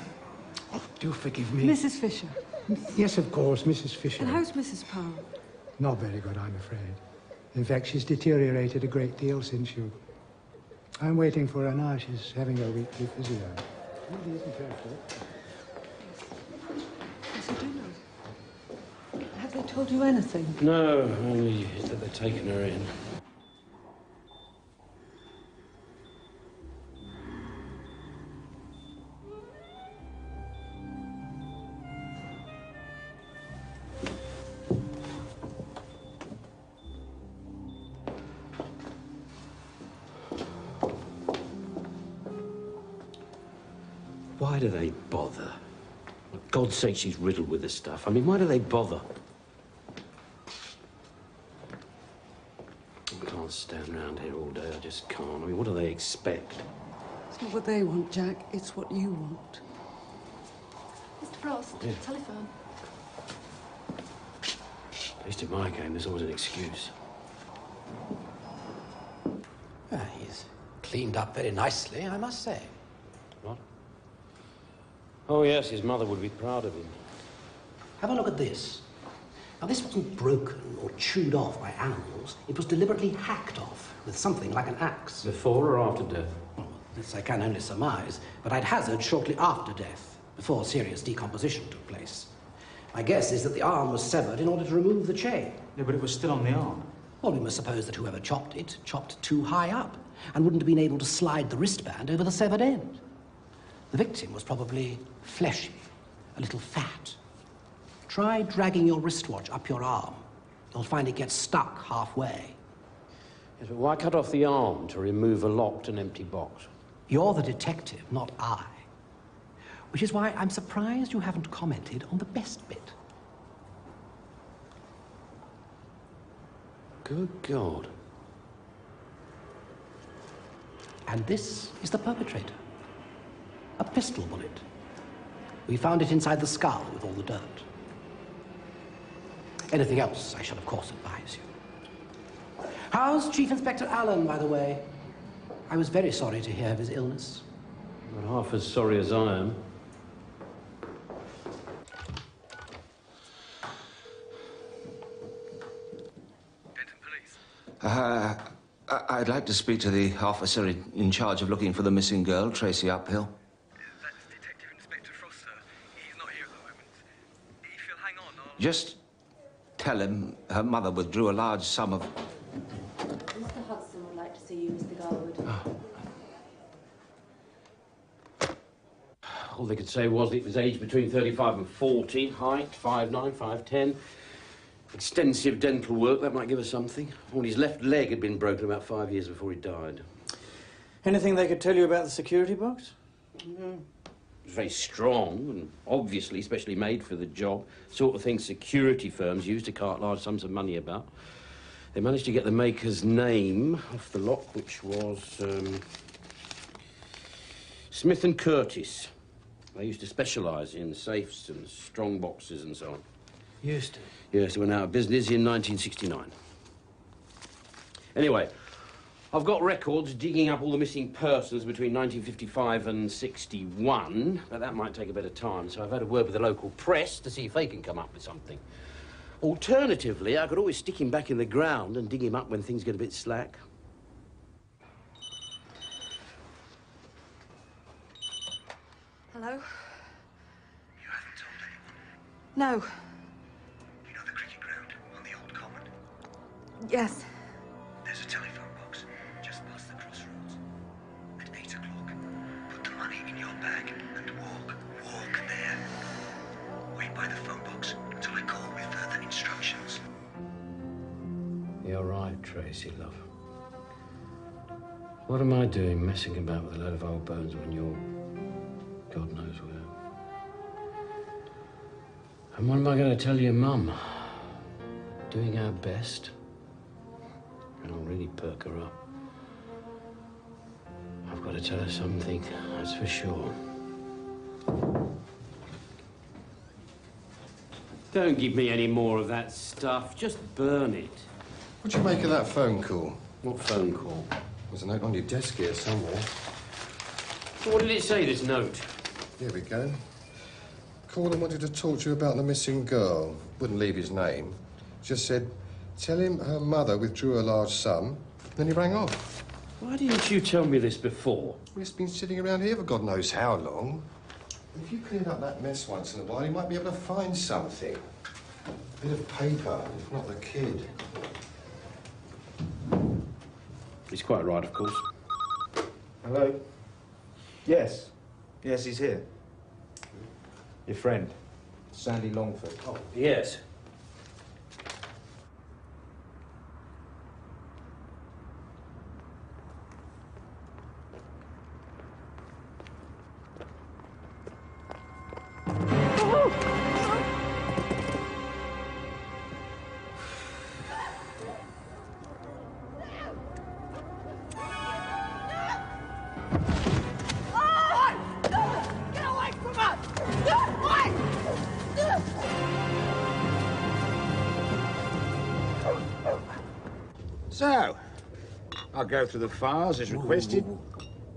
Oh, do forgive me. Mrs. Fisher. Yes, of course, Mrs. Fisher. And how's Mrs. Powell? Not very good, I'm afraid. In fact, she's deteriorated a great deal since you... I'm waiting for her now. She's having a weekly physio. Really isn't her fault. Yes, I do know. Have they told you anything? No, only that they're taking her in. Why do they bother? For God's sake, she's riddled with this stuff. I mean, why do they bother? I can't stand around here all day. I just can't. I mean, what do they expect? It's not what they want, Jack. It's what you want. Mr. Frost, Yeah. telephone. At least in my game, there's always an excuse. He's cleaned up very nicely, I must say. What? Oh, yes, his mother would be proud of him. Have a look at this. Now, this wasn't broken or chewed off by animals. It was deliberately hacked off with something like an axe. Before or after death? Well, this I can only surmise, but I'd hazard shortly after death, before serious decomposition took place. My guess is that the arm was severed in order to remove the chain. Yeah, but it was still on the arm. Well, we must suppose that whoever chopped it chopped too high up and wouldn't have been able to slide the wristband over the severed end. The victim was probably fleshy, a little fat. Try dragging your wristwatch up your arm. You'll find it gets stuck halfway. Yes, but why cut off the arm to remove a locked and empty box? You're the detective, not I. Which is why I'm surprised you haven't commented on the best bit. Good God. And this is the perpetrator. A pistol bullet. We found it inside the skull with all the dirt. Anything else, I shall of course advise you. How's Chief Inspector Allen, by the way? I was very sorry to hear of his illness. Not half as sorry as I am. I'd like to speak to the officer in charge of looking for the missing girl, Tracy Uphill. That's Detective Inspector Frost, sir. He's not here at the moment. If you'll hang on, I'll... Just tell him her mother withdrew a large sum of... Mr. Hudson would like to see you, Mr. Garwood. All they could say was it was aged between 35 and 40, height 5'9", 5'10". Extensive dental work, that might give us something. Well, his left leg had been broken about 5 years before he died. Anything they could tell you about the security box? No. It was very strong and obviously specially made for the job. Sort of thing security firms use to cart large sums of money about. They managed to get the maker's name off the lock, which was Smith and Curtis. They used to specialise in safes and strong boxes and so on. Used to? Yes, they went out of business in 1969. Anyway, I've got records digging up all the missing persons between 1955 and 61, but that might take a bit of time, so I've had a word with the local press to see if they can come up with something. Alternatively, I could always stick him back in the ground and dig him up when things get a bit slack. Hello? You haven't told anyone? No. You know the cricket ground on the old common? Yes. There's a telephone box just past the crossroads. At 8 o'clock, put the money in your bag and walk there. Wait by the phone box until I call with further instructions. You're right, Tracy, love. What am I doing messing about with a load of old bones when you're God knows where? And what am I going to tell your mum? Doing our best? And I'll really perk her up. I've got to tell her something, that's for sure. Don't give me any more of that stuff. Just burn it. What'd you make of that phone call? What phone call? There's a note on your desk here somewhere. What did it say, this note? Here we go. Caller wanted to talk to you about the missing girl. Wouldn't leave his name. Just said, tell him her mother withdrew a large sum. Then he rang off. Why didn't you tell me this before? Well, he's been sitting around here for God knows how long. If you cleared up that mess once in a while, you might be able to find something. A bit of paper, if not the kid. He's quite right, of course. Hello? Yes. Yes, he's here. Your friend, Sandy Longford. Oh, yes. Get away from us! Wait! So, I'll go through the files as requested.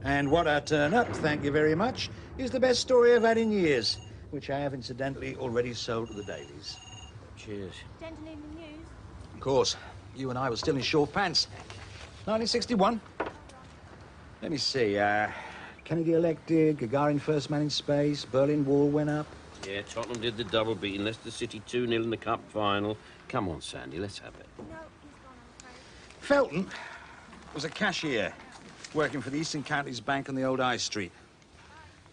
And what I turn up, thank you very much, is the best story I've had in years, which I have incidentally already sold to the dailies. Cheers. Gentlemen in the news. Of course, you and I were still in short pants. 1961. Let me see, Kennedy elected, Gagarin first man in space, Berlin Wall went up. Yeah, Tottenham did the double beating, Leicester City 2-0 in the cup final. Come on, Sandy, let's have it. Felton was a cashier working for the Eastern Counties Bank on the old High Street.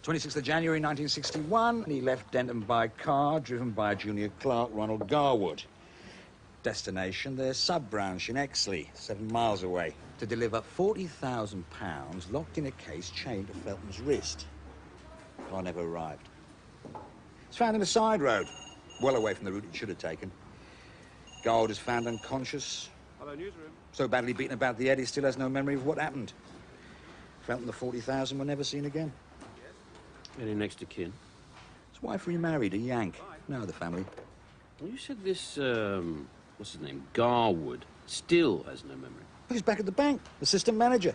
26th of January 1961, he left Denton by car, driven by a junior clerk, Ronald Garwood. Destination, their sub-branch in Exley, 7 miles away, to deliver £40,000 locked in a case chained to Felton's wrist. I never arrived. It's found in a side road, well away from the route it should have taken. Garwood is found unconscious. Hello, newsroom. So badly beaten about the head, he still has no memory of what happened. Felton, the 40,000 were never seen again. Any next of kin? His wife remarried, a Yank. No other family. You said this, what's his name, Garwood, still has no memory. He's back at the bank, assistant manager.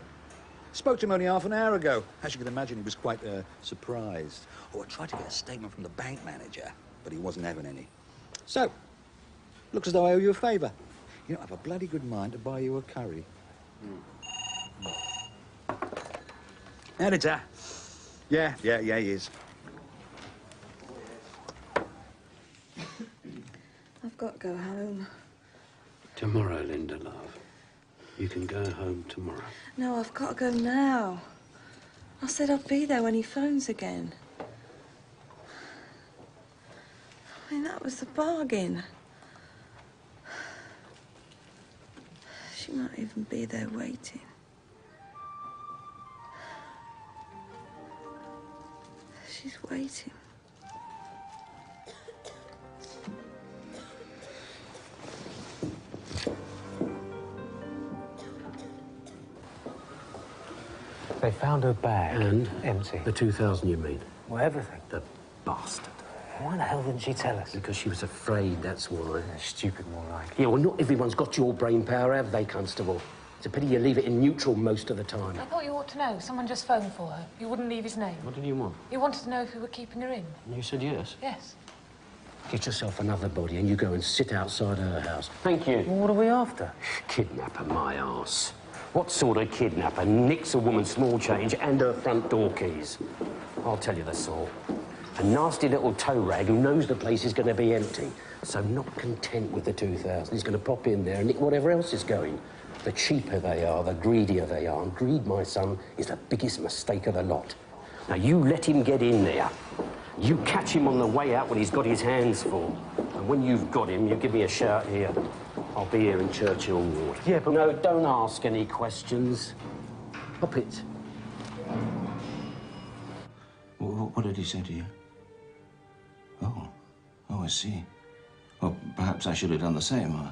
Spoke to him only half an hour ago. As you can imagine, he was quite surprised. Oh, I tried to get a statement from the bank manager, but he wasn't having any. So, looks as though I owe you a favour. You know, I have a bloody good mind to buy you a curry. Editor. Yeah, he is. I've got to go home. Tomorrow, Linda, love. You can go home tomorrow. No, I've got to go now. I said I'd be there when he phones again. I mean, that was the bargain. She might even be there waiting. She's waiting. They found her bag. And? Empty. The 2,000, you mean? Well, everything. The bastard. Why the hell didn't she tell us? Because she was afraid, that's why. Stupid, more like. Yeah, well, not everyone's got your brain power, have they, Constable? It's a pity you leave it in neutral most of the time. I thought you ought to know. Someone just phoned for her. You wouldn't leave his name. What did you want? You wanted to know if we were keeping her in. You said yes. Yes. Get yourself another body and you go and sit outside her house. Thank you. Well, what are we after? Kidnapper, my arse. What sort of kidnapper nicks a woman's small change and her front door keys? I'll tell you the sort. A nasty little tow rag who knows the place is going to be empty. So not content with the 2,000, he's going to pop in there and nick whatever else is going. The cheaper they are, the greedier they are. And greed, my son, is the biggest mistake of the lot. Now, you let him get in there. You catch him on the way out when he's got his hands full. And when you've got him, you give me a shout here. I'll be here in Churchill Ward. Yeah, but... No, don't ask any questions. Hop it. What did he say to you? Oh, I see. Well, perhaps I should have done the same.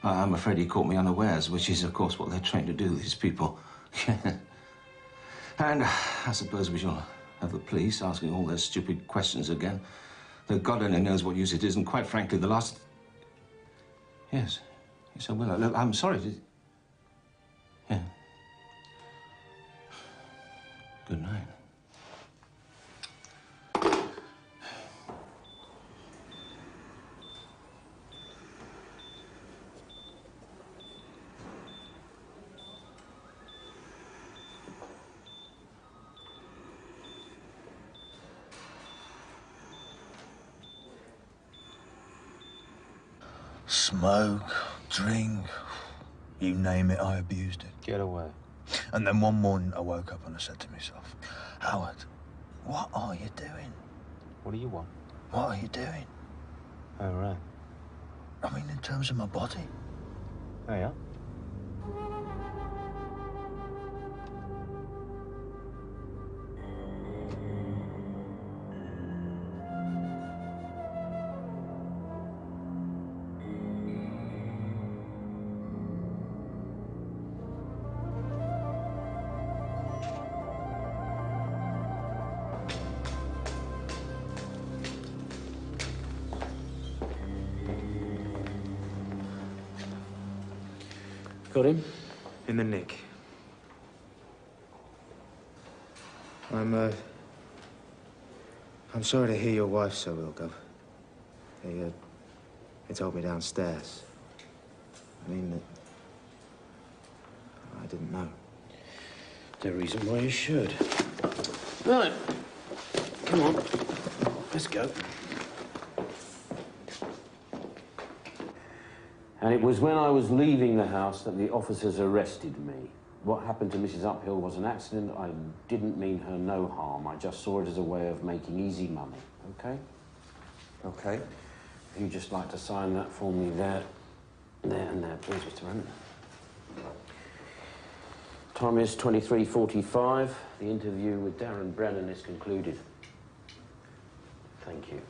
I'm afraid he caught me unawares, which is, of course, what they're trained to do, these people. And I suppose we shall have the police asking all their stupid questions again. Though God only knows what use it is, and quite frankly, the last... Yes, I will. Look, I'm sorry to... Yeah. Good night. Smoke, drink, you name it, I abused it. Get away. And then one morning I woke up and I said to myself, Howard, what are you doing? What do you want? What are you doing? Oh, right. I mean, in terms of my body. Oh, yeah? Got him? In the nick. I'm sorry to hear your wife's so ill, Gov. They told me downstairs. I mean, that I didn't know. No reason why you should. Right. Come on. Let's go. And it was when I was leaving the house that the officers arrested me. What happened to Mrs. Uphill was an accident. I didn't mean her no harm. I just saw it as a way of making easy money, okay? Okay. If you'd just like to sign that for me there, and there, please, Mr. Brennan. Time is 23:45. The interview with Darren Brennan is concluded. Thank you.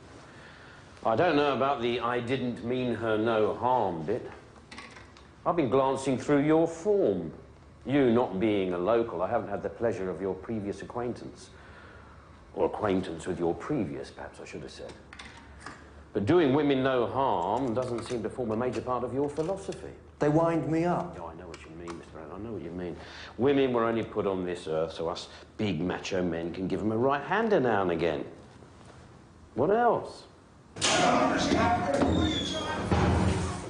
I don't know about the "I didn't mean her no harm" bit. I've been glancing through your form. You not being a local, I haven't had the pleasure of your previous acquaintance. Or acquaintance with your previous, perhaps I should have said. But doing women no harm doesn't seem to form a major part of your philosophy. They wind me up. Oh, I know what you mean, Mr. Brown. I know what you mean. Women were only put on this earth so us big macho men can give them a right hander now and again. What else?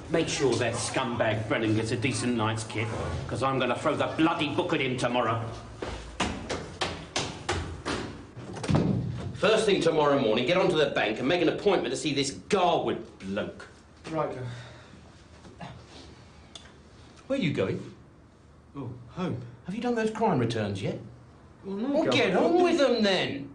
Make sure that scumbag Brennan gets a decent night's kit, because I'm going to throw the bloody book at him tomorrow. First thing tomorrow morning, get onto the bank and make an appointment to see this Garwood bloke. Right. Where are you going? Oh, home. Have you done those crime returns yet? Well, no, Well, get on with them then.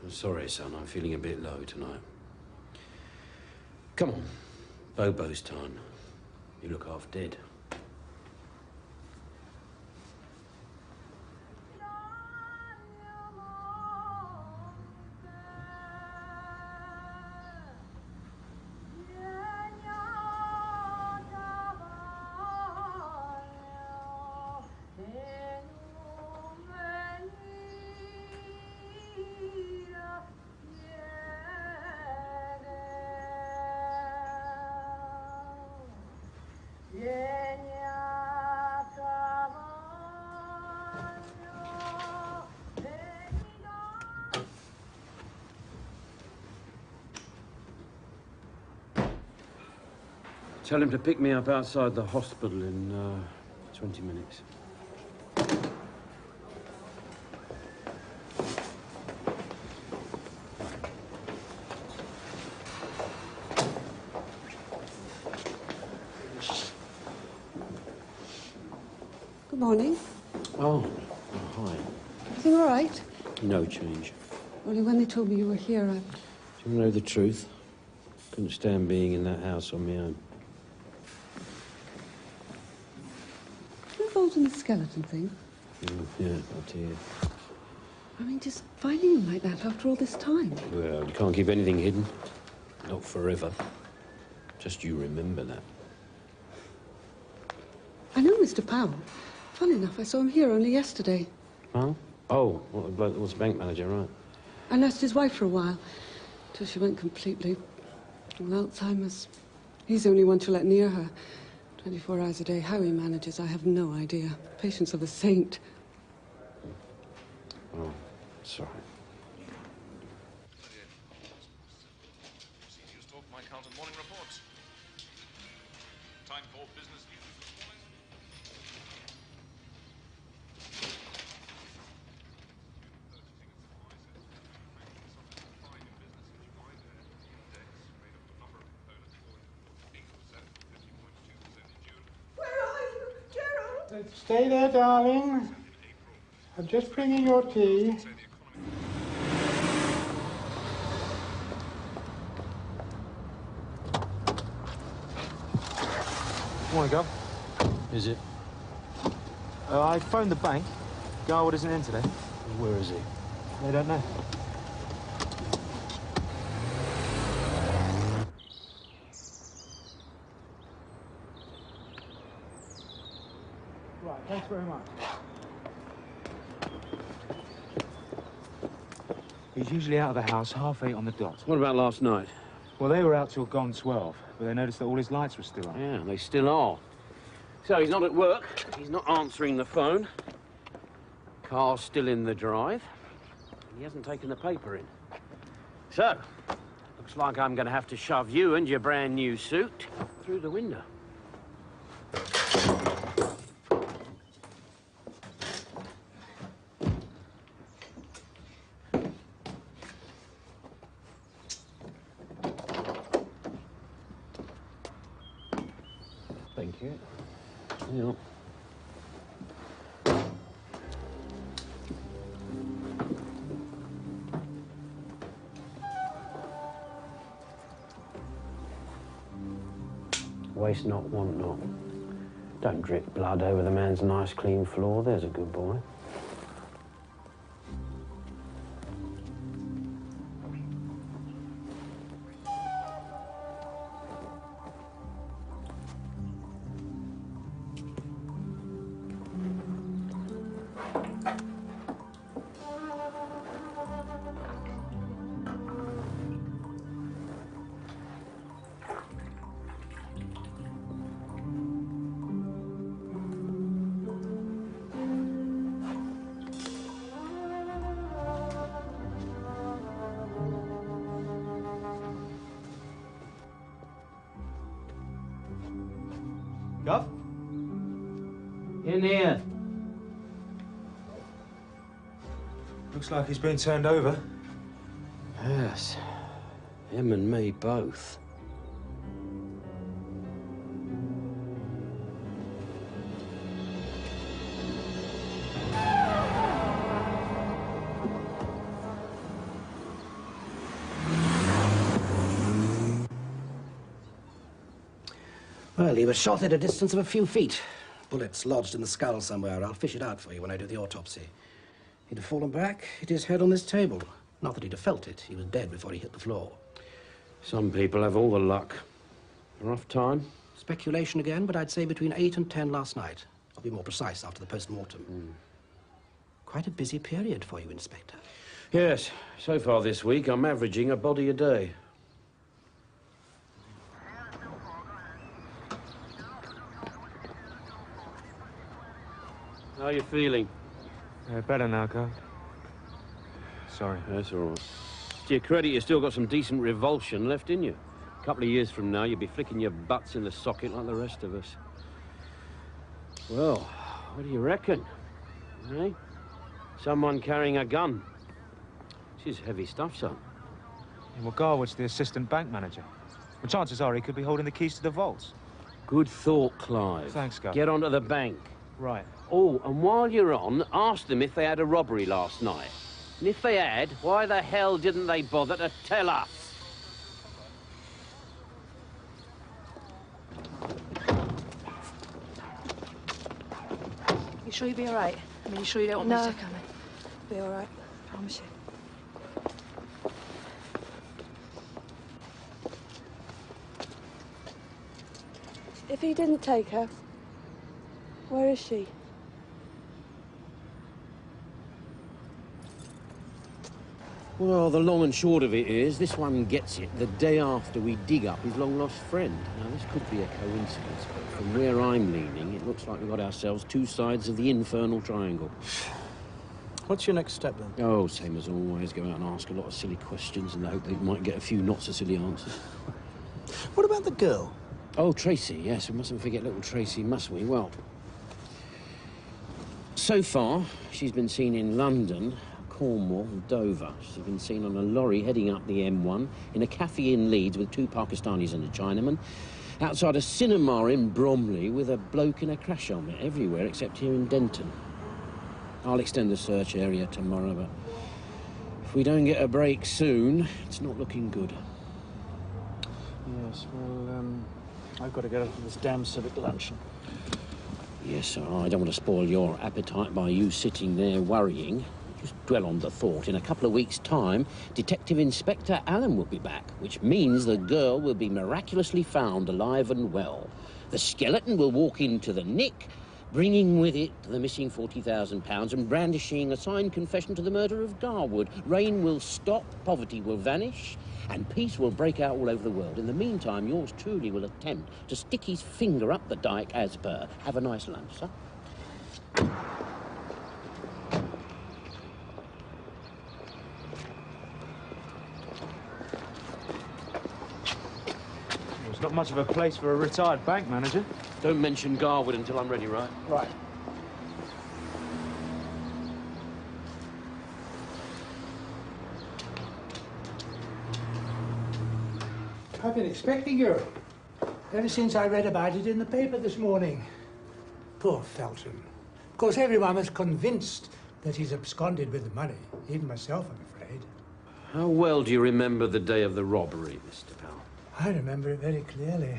I'm sorry, son. I'm feeling a bit low tonight. Come on. Bobo's time. You look half dead. Tell him to pick me up outside the hospital in 20 minutes. Good morning. Oh, hi. Everything all right? No change. Only when they told me you were here, Do you know the truth? Couldn't stand being in that house on my own. You're involved in the skeleton thing? Yeah, I'll tell you. I mean, just finding him like that after all this time. Well, you can't keep anything hidden. Not forever. Just you remember that. I know Mr. Powell. Funny enough, I saw him here only yesterday. Huh? Oh, what, the bloke that was the bank manager, right? I nursed his wife for a while, till she went completely. Well, Alzheimer's. He's the only one to let near her. 24 hours a day. How he manages, I have no idea. Patience of a saint. Oh, sorry. Stay there, darling. I'm just bringing your tea. Morning, Gov. Is it? I phoned the bank. Garwood isn't in today. Where is he? They don't know. Right, thanks very much. He's usually out of the house 8:30 on the dot. What about last night? Well, they were out till gone 12, but they noticed that all his lights were still on. Yeah, they still are. So he's not at work, he's not answering the phone, car's still in the drive, and he hasn't taken the paper in. So, looks like I'm going to have to shove you and your brand new suit through the window. Thank you. Yeah. Waste not, want not. Don't drip blood over the man's nice clean floor, there's a good boy. Gov? In here. Looks like he's been turned over. Yes. Him and me both. Well, he was shot at a distance of a few feet. Bullets lodged in the skull somewhere. I'll fish it out for you when I do the autopsy. He'd have fallen back, hit his head on this table. Not that he'd have felt it. He was dead before he hit the floor. Some people have all the luck. Rough time? Speculation again, but I'd say between 8 and 10 last night. I'll be more precise after the post-mortem. Quite a busy period for you, Inspector. Yes. So far this week, I'm averaging a body a day. How are you feeling? Better now, Gov. Sorry. That's all right. To your credit, you've still got some decent revulsion left in you. A couple of years from now, you'll be flicking your butts in the socket like the rest of us. Well, what do you reckon? Eh? Someone carrying a gun. This is heavy stuff, son. Yeah, well, Garwood's the assistant bank manager. Well, chances are he could be holding the keys to the vaults. Good thought, Clive. Thanks, Gov. Get onto the bank. Right. Oh, and while you're on, ask them if they had a robbery last night. And if they had, why the hell didn't they bother to tell us? You sure you'll be all right? I mean, you sure you don't want No. me to come in? Be all right, promise you. If he didn't take her, where is she? Well, the long and short of it is, this one gets it the day after we dig up his long-lost friend. Now, this could be a coincidence, but from where I'm leaning, it looks like we've got ourselves two sides of the infernal triangle. What's your next step, then? Oh, same as always. Go out and ask a lot of silly questions in the hope they might get a few not-so-silly answers. What about the girl? Oh, Tracy, yes, we mustn't forget little Tracy, must we? Well, so far, she's been seen in London, Cornwall and Dover. She's been seen on a lorry heading up the M1, in a cafe in Leeds with 2 Pakistanis and a Chinaman, outside a cinema in Bromley with a bloke in a crash helmet, everywhere except here in Denton. I'll extend the search area tomorrow, but if we don't get a break soon, it's not looking good. Yes, well, I've got to get up to this damn civic luncheon. Yes, sir, I don't want to spoil your appetite by you sitting there worrying. Just dwell on the thought. In a couple of weeks' time, Detective Inspector Allen will be back, which means the girl will be miraculously found alive and well. The skeleton will walk into the nick, bringing with it the missing £40,000 and brandishing a signed confession to the murder of Garwood. Rain will stop, poverty will vanish, and peace will break out all over the world. In the meantime, yours truly will attempt to stick his finger up the dike as per. Have a nice lunch, sir. It's not much of a place for a retired bank manager. Don't mention Garwood until I'm ready, right? Right. I've been expecting you ever since I read about it in the paper this morning. Poor Felton. Of course, everyone was convinced that he's absconded with the money. Even myself, I'm afraid. How well do you remember the day of the robbery, Mr. Powell? I remember it very clearly.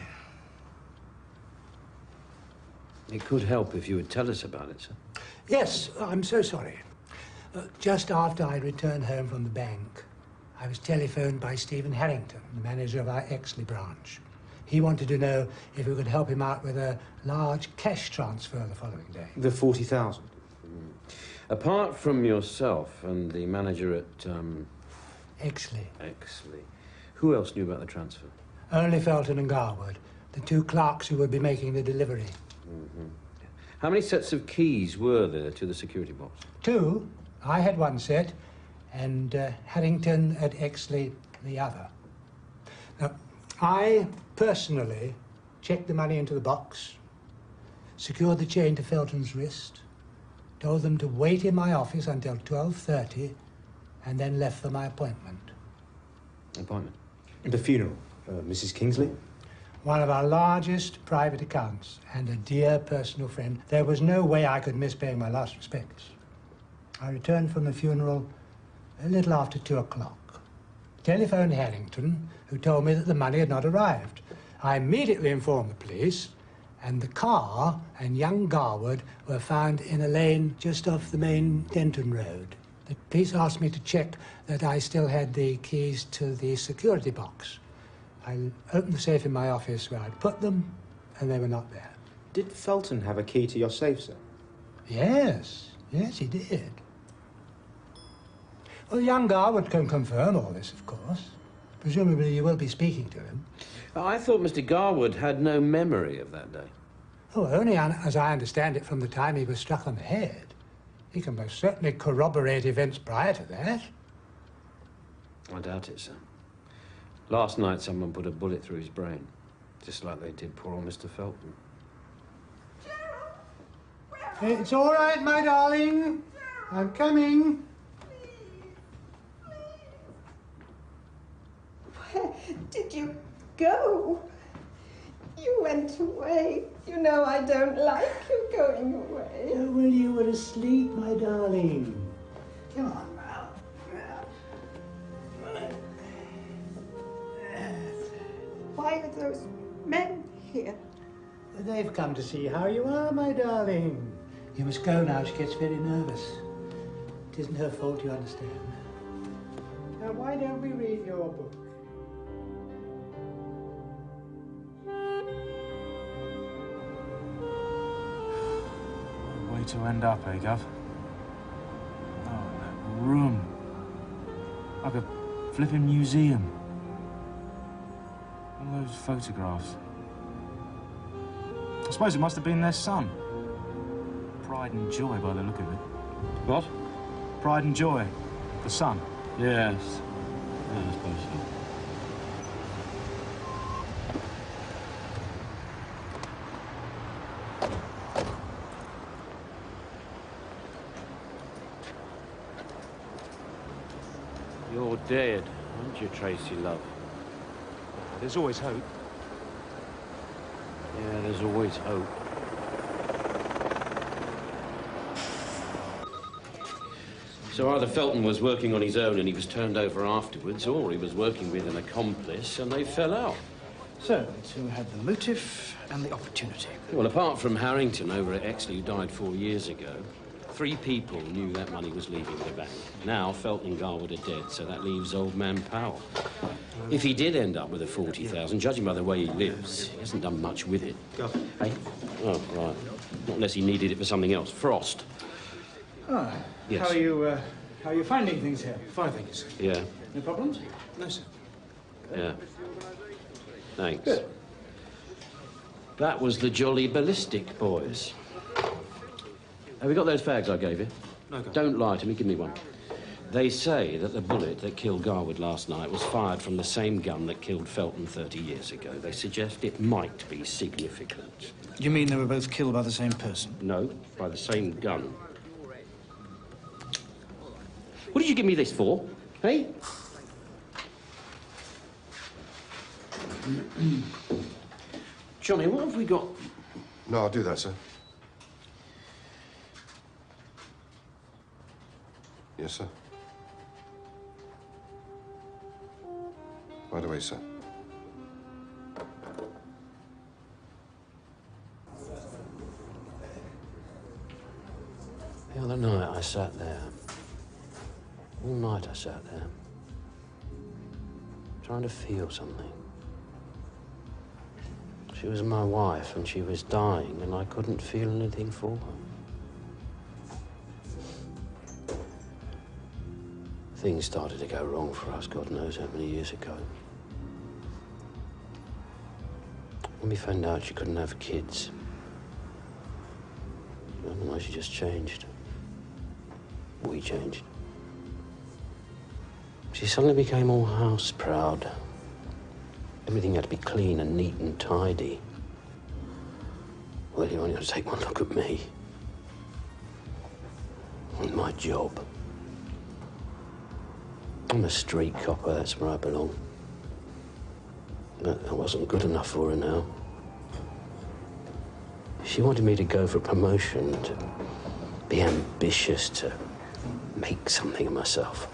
It could help if you would tell us about it, sir. Yes, I'm so sorry. Just after I returned home from the bank, I was telephoned by Stephen Harrington, the manager of our Exley branch. He wanted to know if we could help him out with a large cash transfer the following day. The 40,000? Apart from yourself and the manager at, Exley. Exley, who else knew about the transfer? Only Felton and Garwood, the two clerks who would be making the delivery. Mm-hmm. How many sets of keys were there to the security box? 2. I had one set, and Harrington at Exley the other. Now, I personally checked the money into the box, secured the chain to Felton's wrist, told them to wait in my office until 12:30, and then left for my appointment. Appointment? The funeral, Mrs. Kingsley? One of our largest private accounts, and a dear personal friend. There was no way I could miss paying my last respects. I returned from the funeral a little after 2 o'clock. Telephoned Harrington, who told me that the money had not arrived. I immediately informed the police, and the car and young Garwood were found in a lane just off the main Denton Road. The police asked me to check that I still had the keys to the security box. I opened the safe in my office where I'd put them, and they were not there. Did Felton have a key to your safe, sir? Yes, he did. Well, young Garwood can confirm all this, of course. Presumably you will be speaking to him. I thought Mr. Garwood had no memory of that day. Oh, only as I understand it from the time he was struck on the head. He can most certainly corroborate events prior to that. I doubt it, sir. Last night someone put a bullet through his brain, just like they did poor old Mr. Felton. It's all right, my darling. I'm coming. Where did you go? You went away. You know I don't like you going away. Oh, well, you were asleep, my darling. Come on now. Why are those men here? They've come to see how you are, my darling. You must go now. She gets very nervous. It isn't her fault, you understand. Now, why don't we read your book? Way to end up, eh, Gov? Oh, that room. Like a flipping museum. All those photographs. I suppose it must have been their son. Pride and joy by the look of it. What? Pride and joy. The son. Yes. Yeah, I suppose so. You're dead, aren't you, Tracy, love? There's always hope. Yeah, there's always hope. So either Felton was working on his own and he was turned over afterwards, or he was working with an accomplice and they fell out. So, it's who had the motive and the opportunity. Well, apart from Harrington over at Exley, who died 4 years ago, 3 people knew that money was leaving the bank. Now, Felton and Garwood are dead, so that leaves old man Powell. If he did end up with the 40,000, judging by the way he lives, he hasn't done much with it. Go. Hey? Oh, right. Not unless he needed it for something else. Frost. Ah, Yes. how are you finding things here? Fine, thank you, sir. Yeah. No problems? No, sir. Yeah. Thanks. Good. That was the Jolly Ballistic Boys. Have you got those fags I gave you? No, go. Don't lie to me, give me one. They say that the bullet that killed Garwood last night was fired from the same gun that killed Felton 30 years ago. They suggest it might be significant. You mean they were both killed by the same person? No, by the same gun. What did you give me this for, hey? Johnny, what have we got? No, I'll do that, sir. Yes, sir. Right away, sir. The other night I sat there. All night I sat there. Trying to feel something. She was my wife and she was dying and I couldn't feel anything for her. Things started to go wrong for us, God knows how many years ago. When we found out she couldn't have kids, I don't know, she just changed. We changed. She suddenly became all house proud. Everything had to be clean and neat and tidy. Well, you only got to take one look at me. And my job. I'm a street copper, that's where I belong. But that wasn't good enough for her now. She wanted me to go for a promotion, to be ambitious, to make something of myself.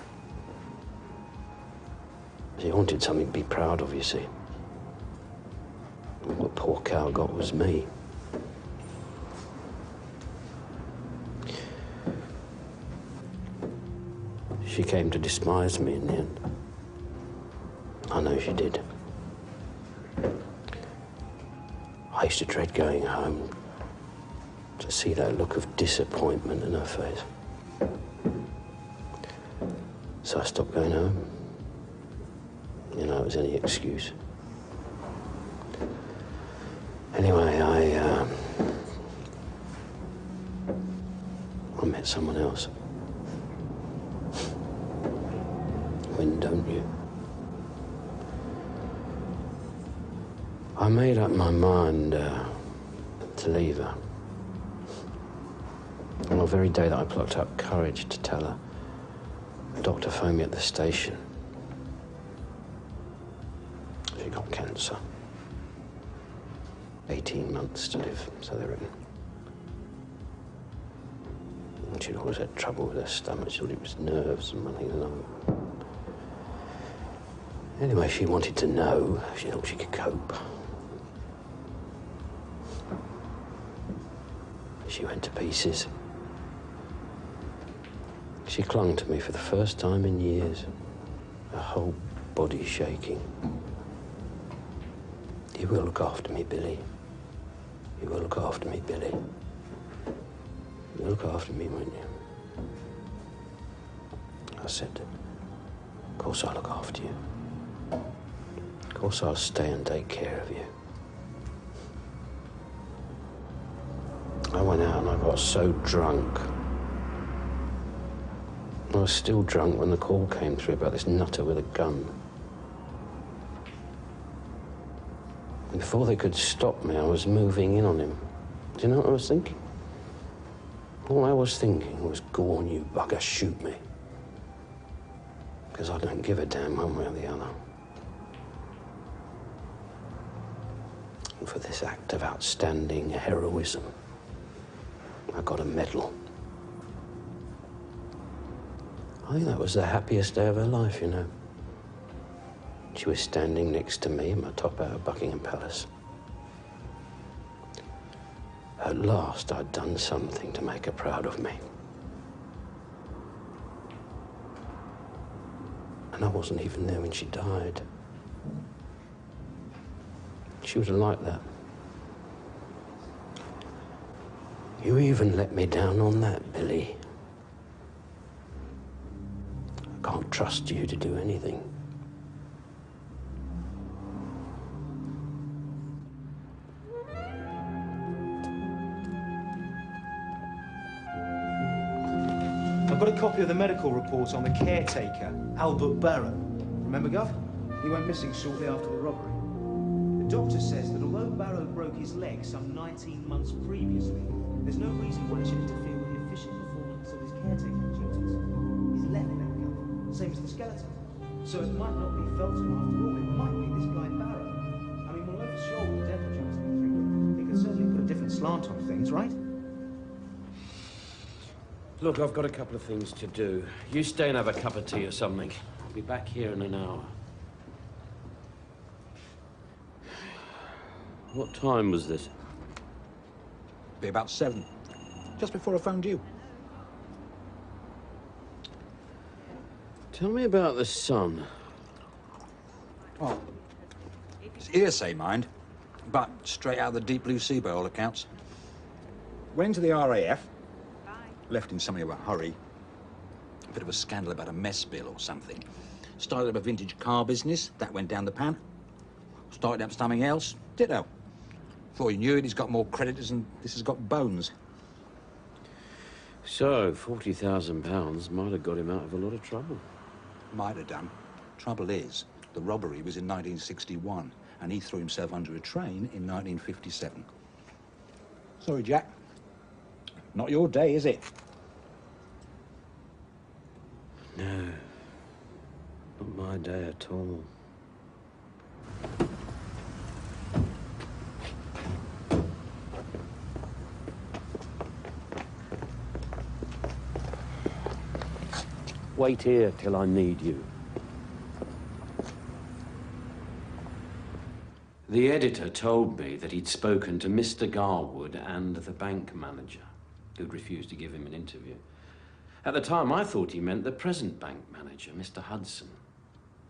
She wanted something to be proud of, you see. And what poor cow got was me. She came to despise me in the end. I know she did. I used to dread going home to see that look of disappointment in her face. So I stopped going home. You know, it was any excuse. Anyway, I met someone else. When don't you? I made up my mind to leave her. On the very day that I plucked up courage to tell her, the doctor phoned me at the station. She got cancer. 18 months to live, so they reckon. And she'd always had trouble with her stomach. She thought it was nerves and one thing and another. Anyway, she wanted to know. She thought she could cope. She went to pieces. She clung to me for the first time in years, her whole body shaking. You will look after me, Billy. You will look after me, Billy. You'll look after me, won't you? I said, of course I'll look after you. Of course I'll stay and take care of you. I went out and I got so drunk. I was still drunk when the call came through about this nutter with a gun. And before they could stop me, I was moving in on him. Do you know what I was thinking? All I was thinking was, go on, you bugger, shoot me. Because I don't give a damn one way or the other. And for this act of outstanding heroism, I got a medal. I think that was the happiest day of her life, you know. She was standing next to me in my top out of Buckingham Palace. At last, I'd done something to make her proud of me. And I wasn't even there when she died. She was like that. You even let me down on that, Billy. I can't trust you to do anything. I've got a copy of the medical report on the caretaker, Albert Barrow. Remember, Gov? He went missing shortly after the robbery. The doctor says that although Barrow broke his leg some 19 months previously, there's no reason why it should interfere with the efficient performance of his caretaking duties. His left leg, Gov, same as the skeleton. So it might not be Felton after all. It might be this guy Barrow. I mean, we'll know for sure what the dental job's been through, but he can certainly put a different slant on things, right? Look, I've got a couple of things to do. You stay and have a cup of tea or something. I'll be back here in an hour. What time was this? Be about 7. Just before I phoned you. Tell me about the son. Oh, it's hearsay, mind, but straight out of the deep blue sea by all accounts. Went into the RAF, left in something of a hurry. A bit of a scandal about a mess bill or something. Started up a vintage car business, that went down the pan. Started up something else, ditto. Before you knew it, he's got more creditors and this has got bones. So, £40,000 might have got him out of a lot of trouble. Might have done. Trouble is, the robbery was in 1961 and he threw himself under a train in 1957. Sorry, Jack. Not your day, is it? No. Not my day at all. Wait here till I need you. The editor told me that he'd spoken to Mr. Garwood and the bank manager, who'd refused to give him an interview. At the time, I thought he meant the present bank manager, Mr. Hudson.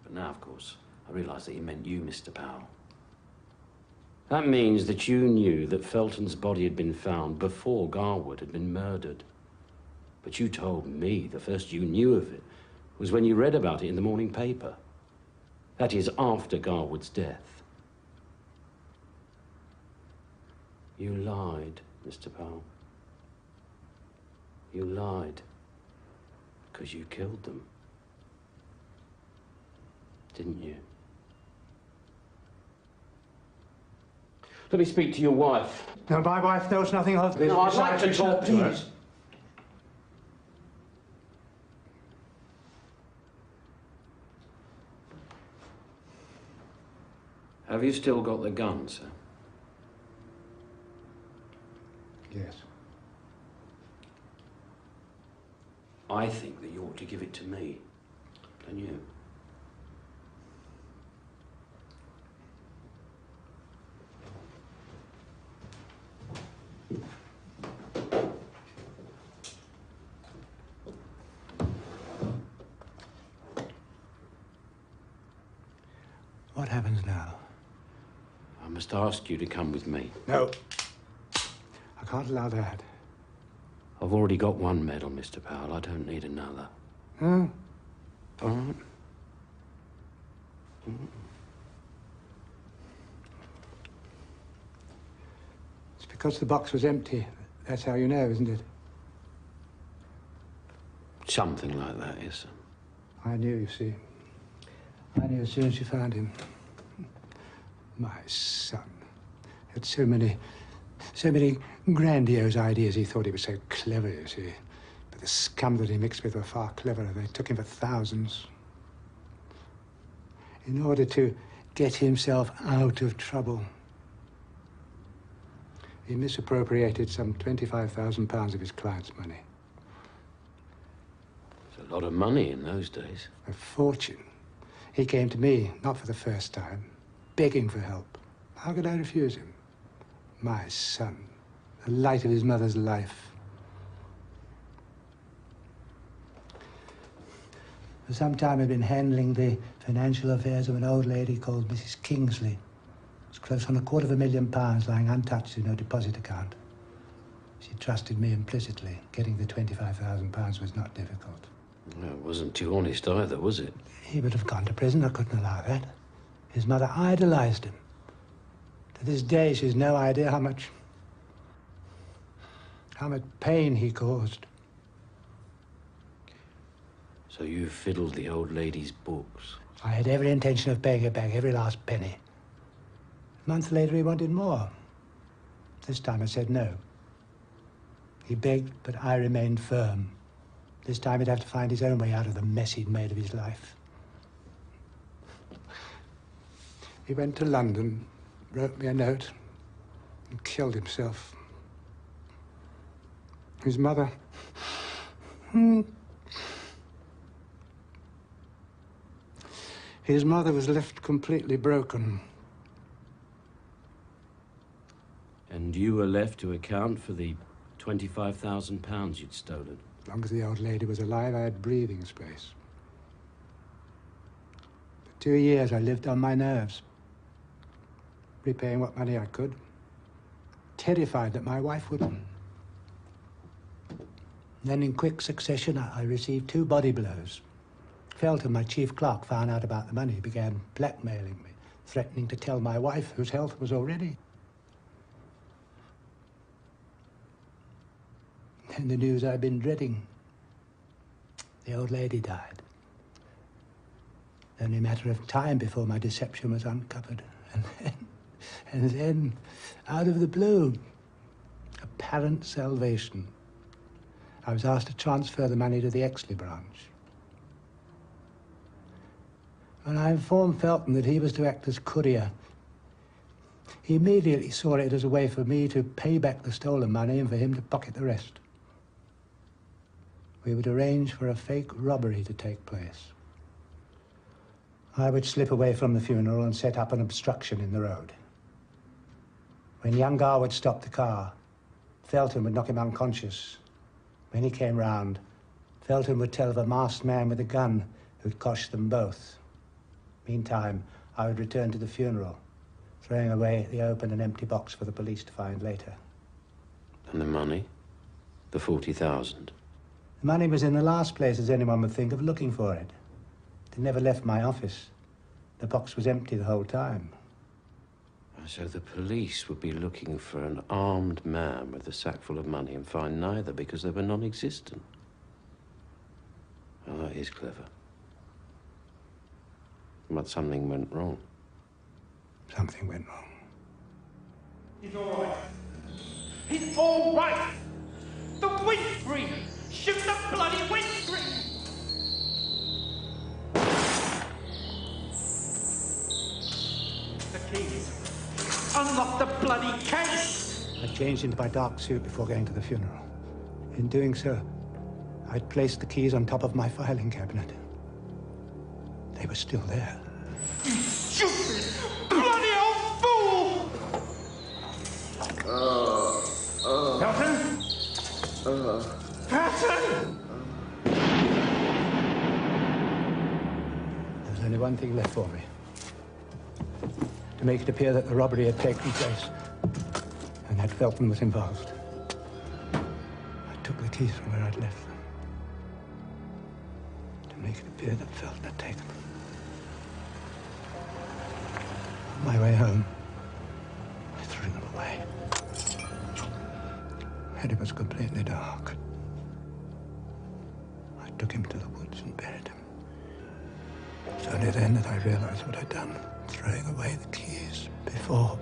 But now, of course, I realise that he meant you, Mr. Powell. That means that you knew that Felton's body had been found before Garwood had been murdered. But you told me the first you knew of it was when you read about it in the morning paper. That is, after Garwood's death. You lied, Mr. Powell. You lied because you killed them. Didn't you? Let me speak to your wife. No, my wife knows nothing of this. No, I'd like to talk to her. Have you still got the gun, sir? Yes. I think that you ought to give it to me. Don't you? What happens now? I must ask you to come with me. No. I can't allow that. I've already got one medal, Mr. Powell. I don't need another. Hmm? All right? It's because the box was empty. That's how you know, isn't it? Something like that, yes, sir. I knew, you see. I knew as soon as you found him. My son. He had so many grandiose ideas. He thought he was so clever, you see. But the scum that he mixed with were far cleverer. They took him for thousands. In order to get himself out of trouble, he misappropriated some £25,000 of his client's money. It's a lot of money in those days. A fortune. He came to me, not for the first time, begging for help. How could I refuse him? My son, the light of his mother's life. For some time I'd been handling the financial affairs of an old lady called Mrs. Kingsley. It's close on £250,000 lying untouched in her deposit account. She trusted me implicitly. Getting the £25,000 was not difficult. Well, it wasn't too honest either, was it? He would have gone to prison. I couldn't allow that. His mother idolized him. To this day, she's no idea how much pain he caused. So you fiddled the old lady's books? I had every intention of paying her back, every last penny. A month later, he wanted more. This time I said no. He begged, but I remained firm. This time he'd have to find his own way out of the mess he'd made of his life. He went to London, wrote me a note, and killed himself. His mother... His mother was left completely broken. And you were left to account for the £25,000 you'd stolen? As long as the old lady was alive, I had breathing space. For 2 years, I lived on my nerves, repaying what money I could, terrified that my wife wouldn't. Then, in quick succession, I received 2 body blows. Felton, my chief clerk, found out about the money, began blackmailing me, threatening to tell my wife, whose health was already. And the news I've been dreading. The old lady died. Only a matter of time before my deception was uncovered. And then, out of the blue, apparent salvation. I was asked to transfer the money to the Exley branch. When I informed Felton that he was to act as courier, he immediately saw it as a way for me to pay back the stolen money and for him to pocket the rest. We would arrange for a fake robbery to take place. I would slip away from the funeral and set up an obstruction in the road. When young Gar would stop the car, Felton would knock him unconscious. When he came round, Felton would tell of a masked man with a gun who'd coshed them both. Meantime, I would return to the funeral, throwing away the open and empty box for the police to find later. And the money? The 40,000? The money was in the last places anyone would think of looking for it. It never left my office. The box was empty the whole time. So the police would be looking for an armed man with a sack full of money and find neither because they were non-existent. Well, that is clever. But something went wrong. Something went wrong. He's all right. He's all right! The windscreen! Shoot the bloody windscreen! The keys. Unlock the bloody case! I changed into my dark suit before going to the funeral. In doing so, I'd placed the keys on top of my filing cabinet. They were still there. You stupid, bloody old fool! Felton? Felton! There was only one thing left for me. To make it appear that the robbery had taken place and that Felton was involved. I took the keys from where I'd left them. To make it appear that Felton had taken them. On my way home, I threw them away. And it was completely dark. I took him to the woods and buried him. It's only then that I realized what I'd done, throwing away the keys before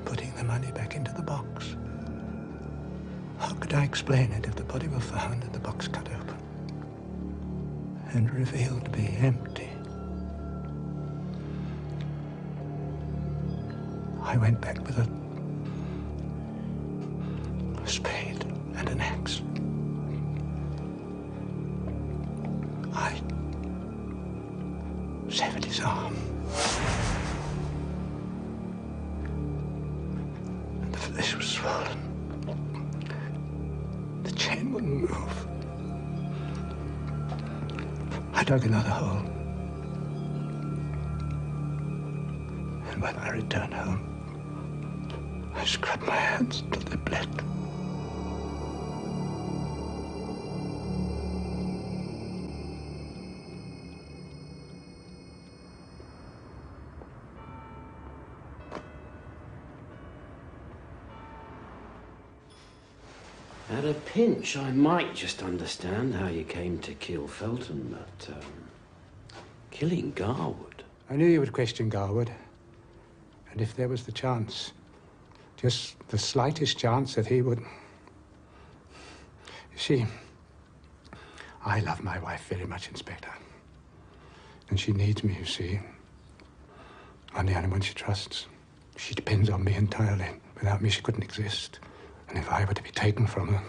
putting the money back into the box. How could I explain it if the body were found and the box cut open and revealed to be empty? I went back with a spade and an axe. severed his arm. And the flesh was swollen. The chain wouldn't move. I dug another hole. And when I returned home, I scrubbed my hands till they bled. At a pinch, I might just understand how you came to kill Felton, but, killing Garwood... I knew you would question Garwood. And if there was the chance, just the slightest chance that he would... You see, I love my wife very much, Inspector. And she needs me, you see. I'm the only one she trusts. She depends on me entirely. Without me, she couldn't exist. And if I were to be taken from her...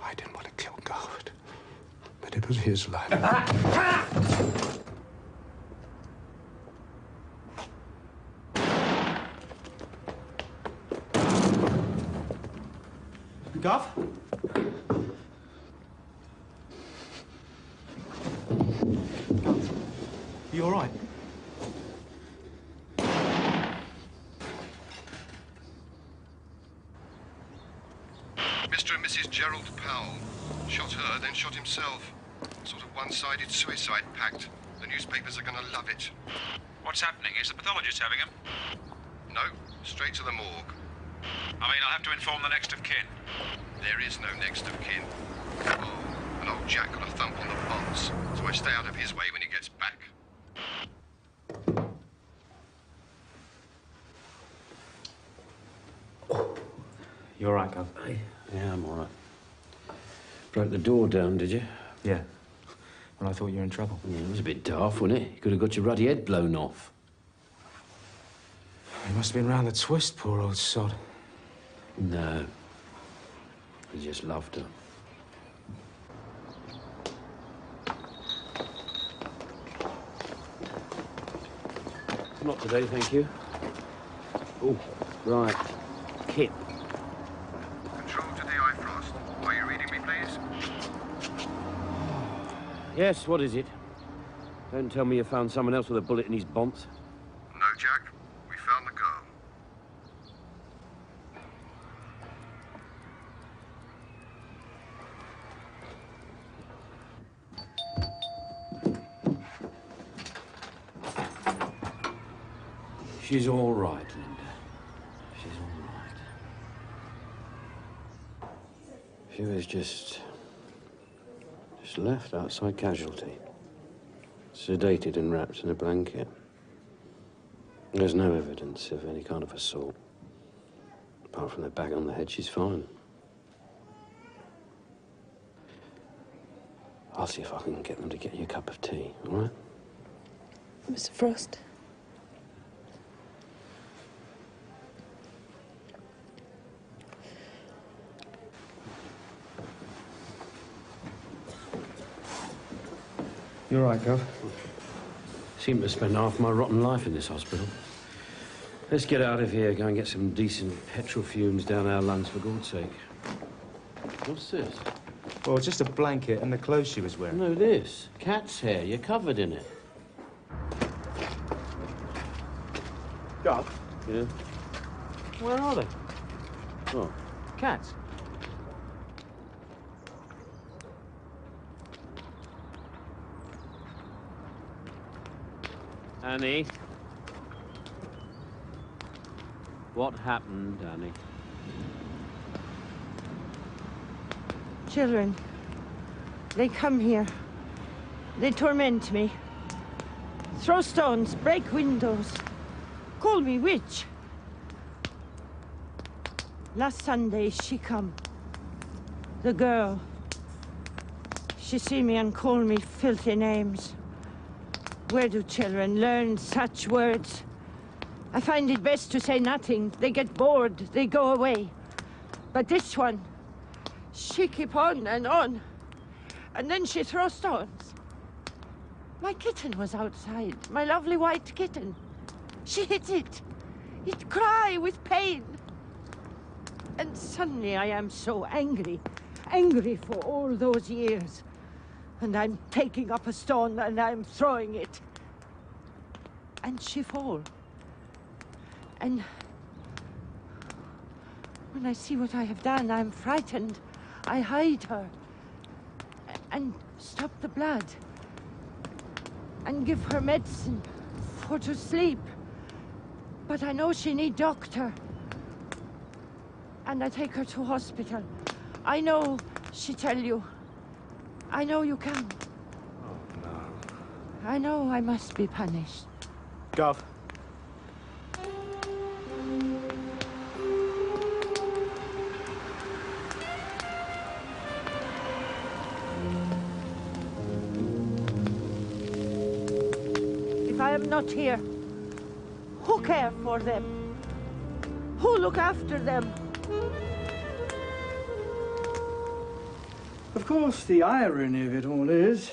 I didn't want to kill Garwood. But it was his life. Gov? You all right? Mr. and Mrs. Gerald Powell shot her, then shot himself. Sort of one-sided suicide pact. The newspapers are going to love it. What's happening? Is the pathologist having him? No, straight to the morgue. I mean, I'll have to inform the next of kin. There is no next of kin. Oh, and old Jack got a thump on the bonds, so I stay out of his way when he gets back. You all right, Gov? Yeah, I'm all right. Broke the door down, did you? Yeah. Well, I thought you were in trouble. Yeah, it was a bit daft, wasn't it? You could have got your ruddy head blown off. He must have been round the twist, poor old sod. No. He just loved her. Not today, thank you. Oh, right. Kip. Control to the Frost. Are you reading me, please? Yes, what is it? Don't tell me you found someone else with a bullet in his bonds. No, Jack. We found the girl. She's all right, Linda. She's all right. She was just left outside casualty. Sedated and wrapped in a blanket. There's no evidence of any kind of assault. Apart from the bag on the head, she's fine. I'll see if I can get them to get you a cup of tea, all right? Mr. Frost. You all right, Gov? Seem to spend half my rotten life in this hospital. Let's get out of here, go and get some decent petrol fumes down our lungs, for God's sake. What's this? Well, just a blanket and the clothes she was wearing. No, this. Cat's hair. You're covered in it. Gov? Yeah? Where are they? Oh. Cats. Annie? What happened, Annie? Children, they come here. They torment me. Throw stones, break windows. Call me witch. Last Sunday, she come. The girl. She see me and call me filthy names. Where do children learn such words? I find it best to say nothing. They get bored, they go away. But this one, she keep on. And then she throws stones. My kitten was outside, my lovely white kitten. She hit it. It cried with pain. And suddenly I am so angry. Angry for all those years. And I'm taking up a stone and I'm throwing it. And she falls. And when I see what I have done, I'm frightened. I hide her and stop the blood and give her medicine for to sleep. But I know she need doctor. And I take her to hospital. I know she tell you. I know you can. Oh, no. I know I must be punished. Gov. If I am not here, who care for them? Who look after them? Of course, the irony of it all is,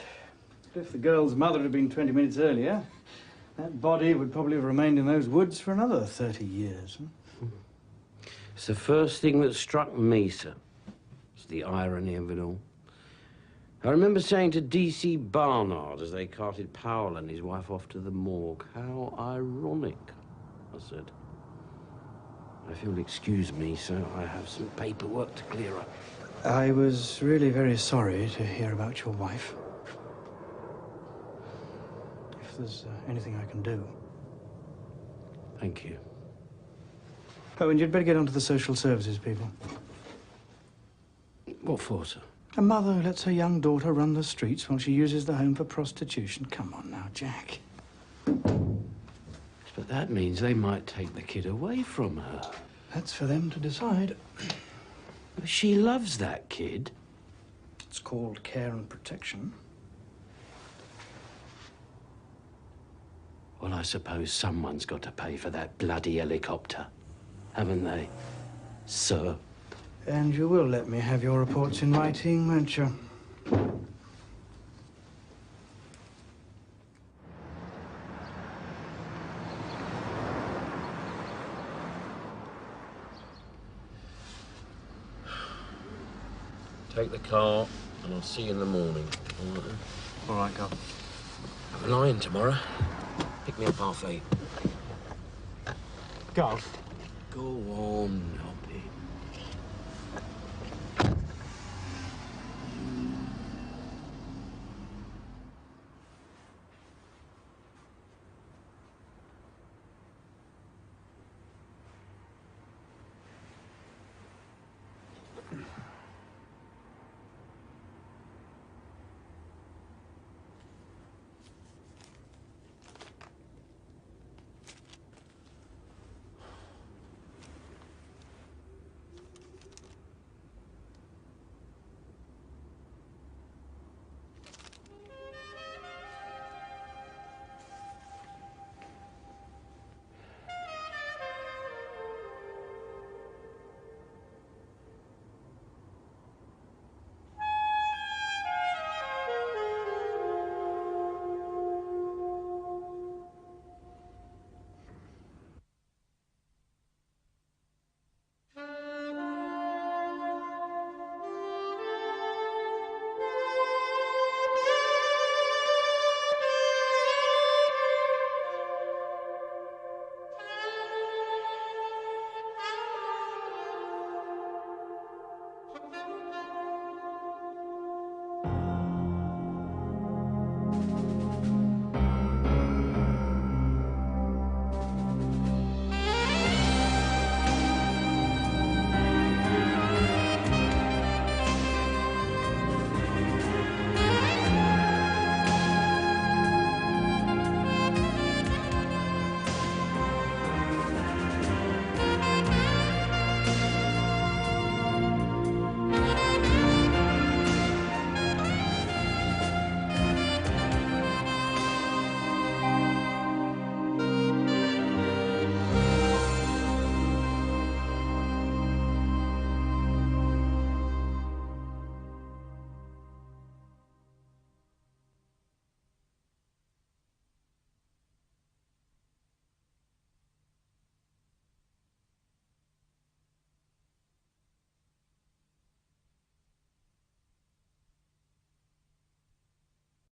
if the girl's mother had been 20 minutes earlier, that body would probably have remained in those woods for another 30 years. It's the first thing that struck me, sir. It's the irony of it all. I remember saying to D.C. Barnard as they carted Powell and his wife off to the morgue, how ironic, I said. If you'll excuse me, sir, I have some paperwork to clear up. I was really very sorry to hear about your wife. If there's anything I can do. Thank you. Oh, and you'd better get onto the social services people. What for, sir? A mother who lets her young daughter run the streets while she uses the home for prostitution. Come on now, Jack. But that means they might take the kid away from her. That's for them to decide. She loves that kid. It's called care and protection. Well, I suppose someone's got to pay for that bloody helicopter, haven't they, sir? And you will let me have your reports in writing, won't you? Take the car, and I'll see you in the morning. All right, then? All right, Gov. Have a lie-in tomorrow. Pick me up 8:30. Gov. Go on.